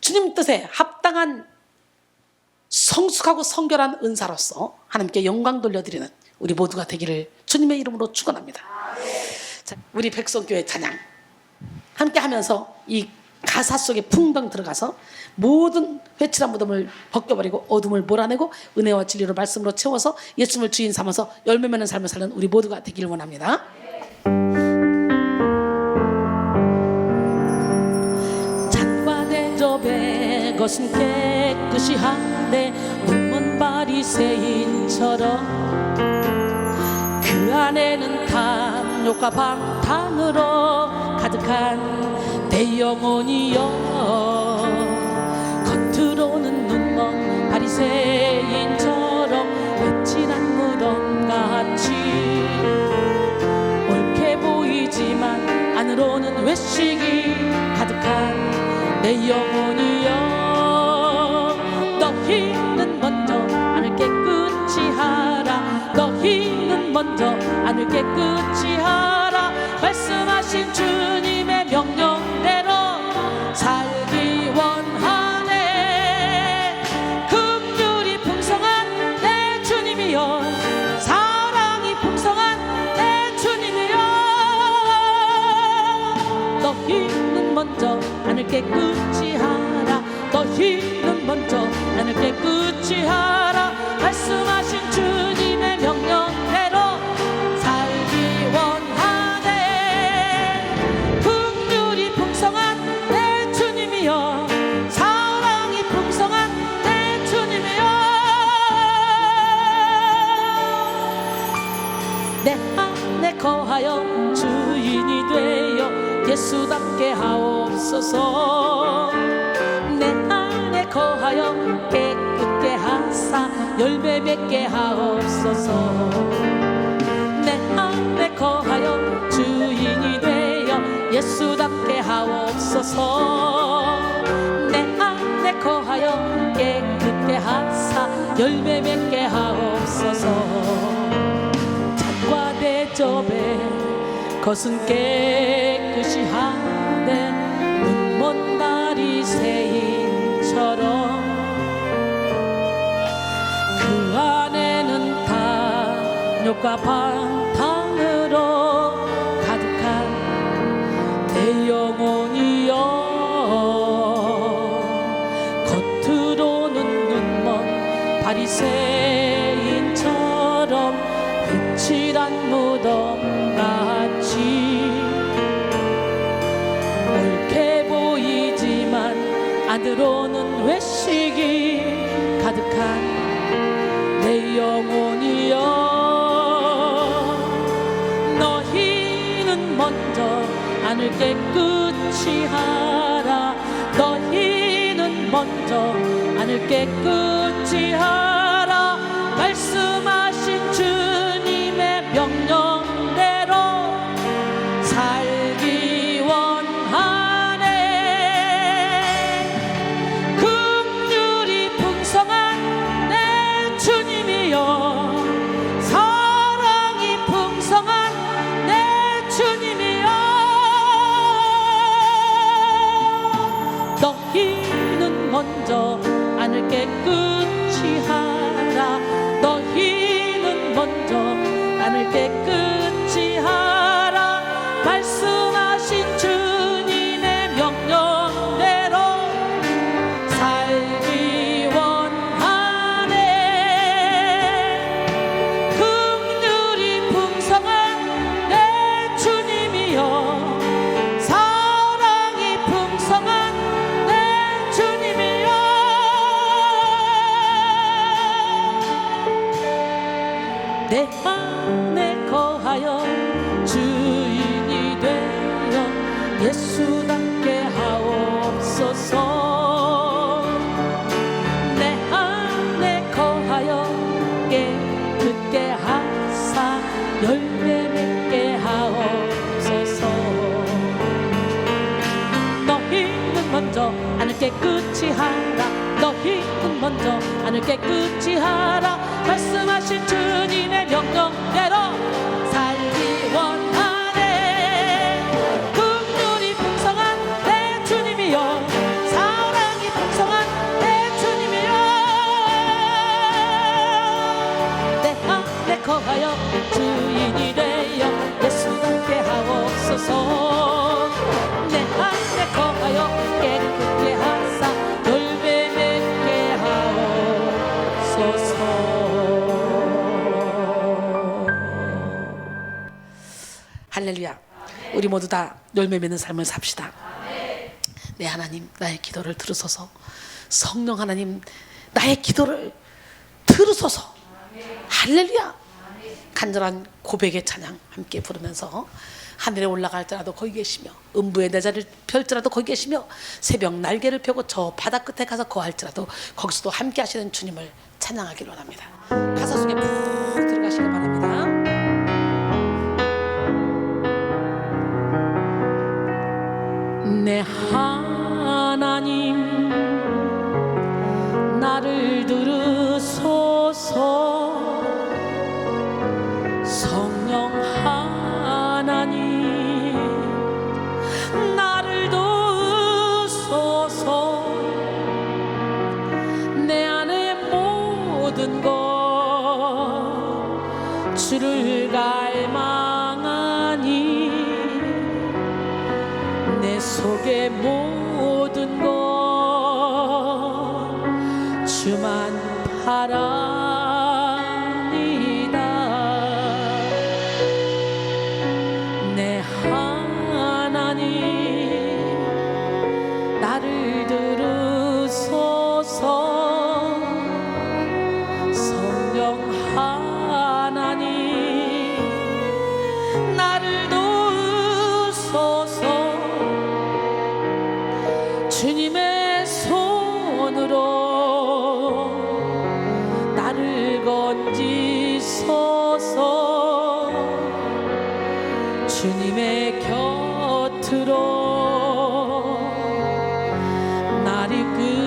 주님 뜻에 합당한 성숙하고 성결한 은사로서 하나님께 영광 돌려드리는 우리 모두가 되기를 주님의 이름으로 축원합니다. 자, 우리 백성교회 찬양 함께 하면서 이 가사 속에 풍덩 들어가서 모든 회칠한 무덤을 벗겨버리고 어둠을 몰아내고 은혜와 진리로 말씀으로 채워서 예수님을 주인 삼아서 열매 맺는 삶을 사는 우리 모두가 되기를 원합니다. 잔과 대접에 것은 깨끗이 한데 눈먼 바리새인처럼 그 안에는 탐욕과 방탕으로 가득한 내 영혼이여, 겉으로는 눈먼 바리새인처럼 외친한 무덤같이 옳게 보이지만 안으로는 외식이 가득한 내 영혼이여, 너희는 먼저 안을 깨끗이 하라. 너희는 먼저 안을 깨끗이 하라. 말씀하신 주님의 명령대로 살기 원하네. 긍휼이 풍성한 내 주님이여, 사랑이 풍성한 내 주님이여, 너희는 먼저 안을 깨끗이 하라. 너희는 먼저 안을 깨끗이 하라. 말씀하신 주님의 명령대로 살기 원하네. 긍휼이 풍성한 내 주님이여, 사랑이 풍성한 내 주님이여, 내 안에 거하여 주인이 되어 예수답게 하옵소서. 내 안에 거하여 깨끗게 하사 열매 맺게 하옵소서. 내 안에 거하여 주인이 되어 예수답게 하옵소서. 내 안에 거하여 깨끗게 하사 열매 맺게 하옵소서. 잔과 대접에 것은 깨끗이 하되 눈먼 바리새인처럼 그 안에는 탐욕과 방탕으로 가득한 내 영혼이여, 겉으로는 눈먼 바리새인처럼 회칠한 무덤같이 옳게 보이지만 안으로는 외식이 가득한 내 영혼이여, 너희는 먼저 안을 깨끗이 하라. 너희는 먼저 안을 깨끗이 하라. 말씀하신 주님의 명령대로 살기 원하네. 긍휼이 풍성한 내 주님이여, 사랑이 풍성한 내 주님이여, 너희는 먼저 안을 깨끗이 하라. 너희는 먼저 안을 깨끗이 하라. 예수답게 하옵소서. 내 안에 거하여 깨끗게 하사 열매 맺게 하옵소서. 너희는 먼저 안을 깨끗이 하라. 너희는 먼저 안을 깨끗이 하라. 말씀하신 주님의 명령대로 살기 원하네. 긍휼이 풍성한 내 주님이여, 사랑이 풍성한 내 주님이여, 내 안에 거하여 주인이 되어 예수답게 하옵소서. 내 안에 거하여 깨끗게 하사 열매 맺게 하옵소서. 할렐루야. 우리 모두 다 열매 맺는 삶을 삽시다. 네, 하나님, 나의 기도를 들으소서. 성령 하나님, 나의 기도를 들으소서. 할렐루야. 간절한 고백의 찬양 함께 부르면서 하늘에 올라갈지라도 거기 계시며 음부의 내 자리를 펼지라도 거기 계시며 새벽 날개를 펴고 저 바다 끝에 가서 거할지라도 거기서도 함께 하시는 주님을 찬양하기를 원합니다. 가사 속에 푹 들어가시기 바랍니다. 내 하나님, 나를 들으소서. 성령 하나님, 나를 도우소서. 내 안의 모든 것 주를 갈망하니 내 속의 모든 것 주만 바라니다. 내 하나님, 나를 들으소서. 성령 하나님, 나를 도우소서. 주님의 손으로 나를 건지소서. 주님의 곁으로 날 이끌소서.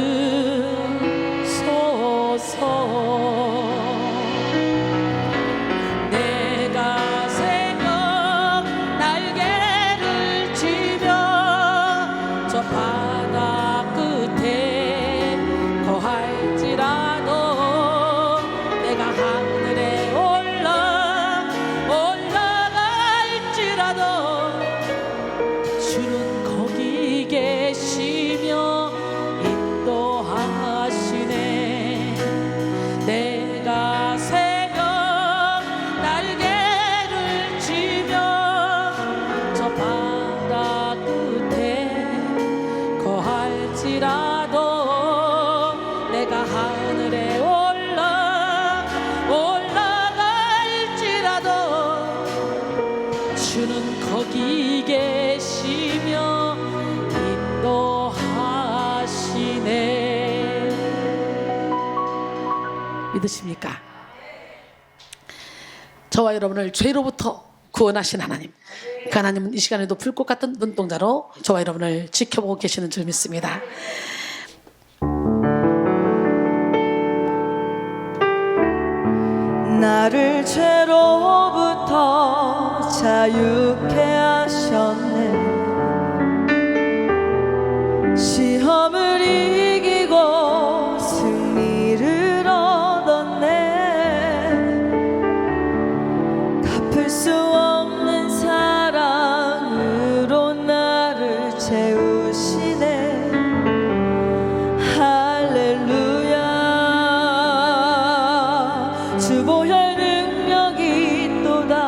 내가 새벽 날개를 치며 저 바다 끝에 거할지라도 내가 하늘에 올라갈지라도 주는 거기 계시며 인도하시네. 내가 새벽 날개를 치며 저 바다 끝에 거할지라도 내가 하늘에 올라갈지라도 주는 거기 계시며 인도하시네. 믿으십니까? 저와 여러분을 죄로부터 구원하신 하나님, 그 하나님은 이 시간에도 불꽃 같은 눈동자로 저와 여러분을 지켜보고 계시는 줄 믿습니다. 나를 죄로부터 자유케 하셨네. 시험을 이기고 승리를 얻었네. 갚을 수 없는 사랑으로 나를 채우시네. 할렐루야. 주 보혈 능력이 있도다.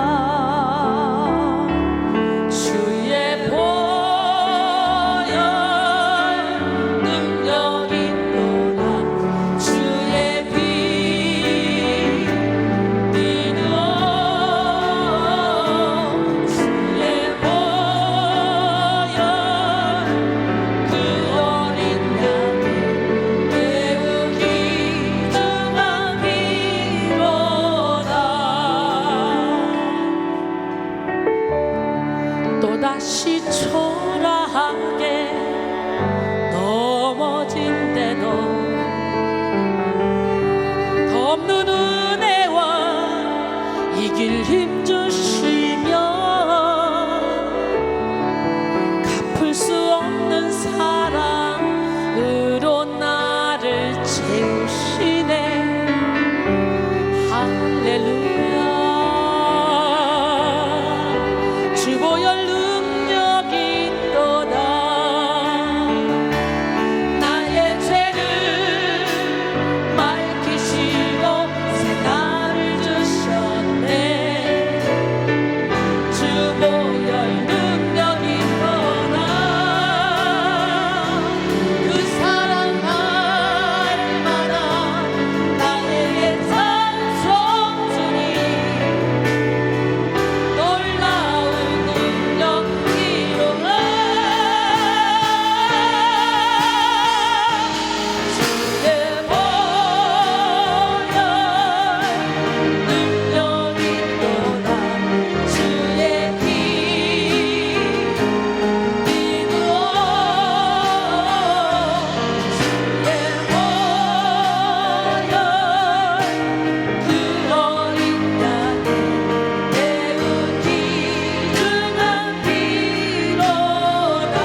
또다시 초라하게 넘어진대도 덮는 은혜와 이길 힘 주시며 갚을 수 없는 사랑으로 나를 채우시네. 할렐루야. 주보혈 능력이 있도다. 나의 죄를 맑히시고 새 날을 주셨네. 주보혈 능력이 있도다. 그 사랑 알마다 나에게 찬송 주니 놀라운 능력이로라. 주의 보혈 능력이 있도다. 주의 피 믿어. 주의 보혈 그 어린 양의 매우 귀중한 피로다.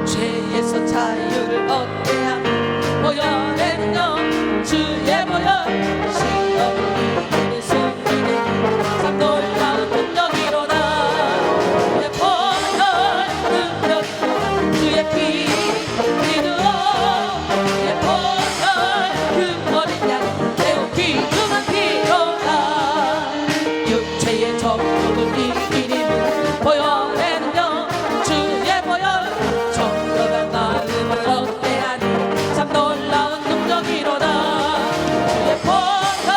죄에서 자유를 얻게 하는 보혈의 능력. 주의 보혈 시험을 이기는 승리는 참 놀라운 능력이로다. 주의 보혈 능력이로다. 주의 피 믿으어. 주의 보혈 그 어린 양의 매우 귀중한 피로다. 육체의 정욕을 이기는 보혈의 능력. 주의 보혈 정결한 마음을 얻게 하는 참 놀라운 능력이로다. 주의 보혈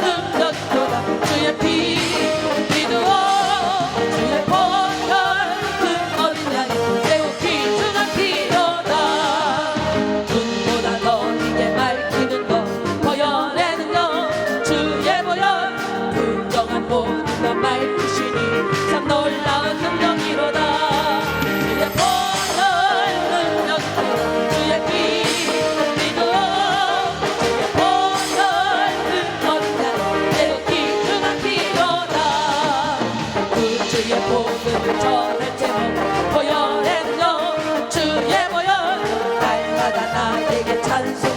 능력이로다. 주의 피 믿으어. 주의 보혈 그 어린 양의 매우 귀중한 피로다. 눈보다 더 크게 밝히는 것 보혈의 능력. 주의 보혈 부정한 모든 것 밝히시니 참 놀라운 능력이로다. 주의 보혈 능력이로다. 주의 피 믿어. 주의 보혈 그 어린 양의 매우 귀중한 피로다. 그 주의 복음을 전할 제목 보혈의 능력. 주의 보혈 날마다 나에게 찬송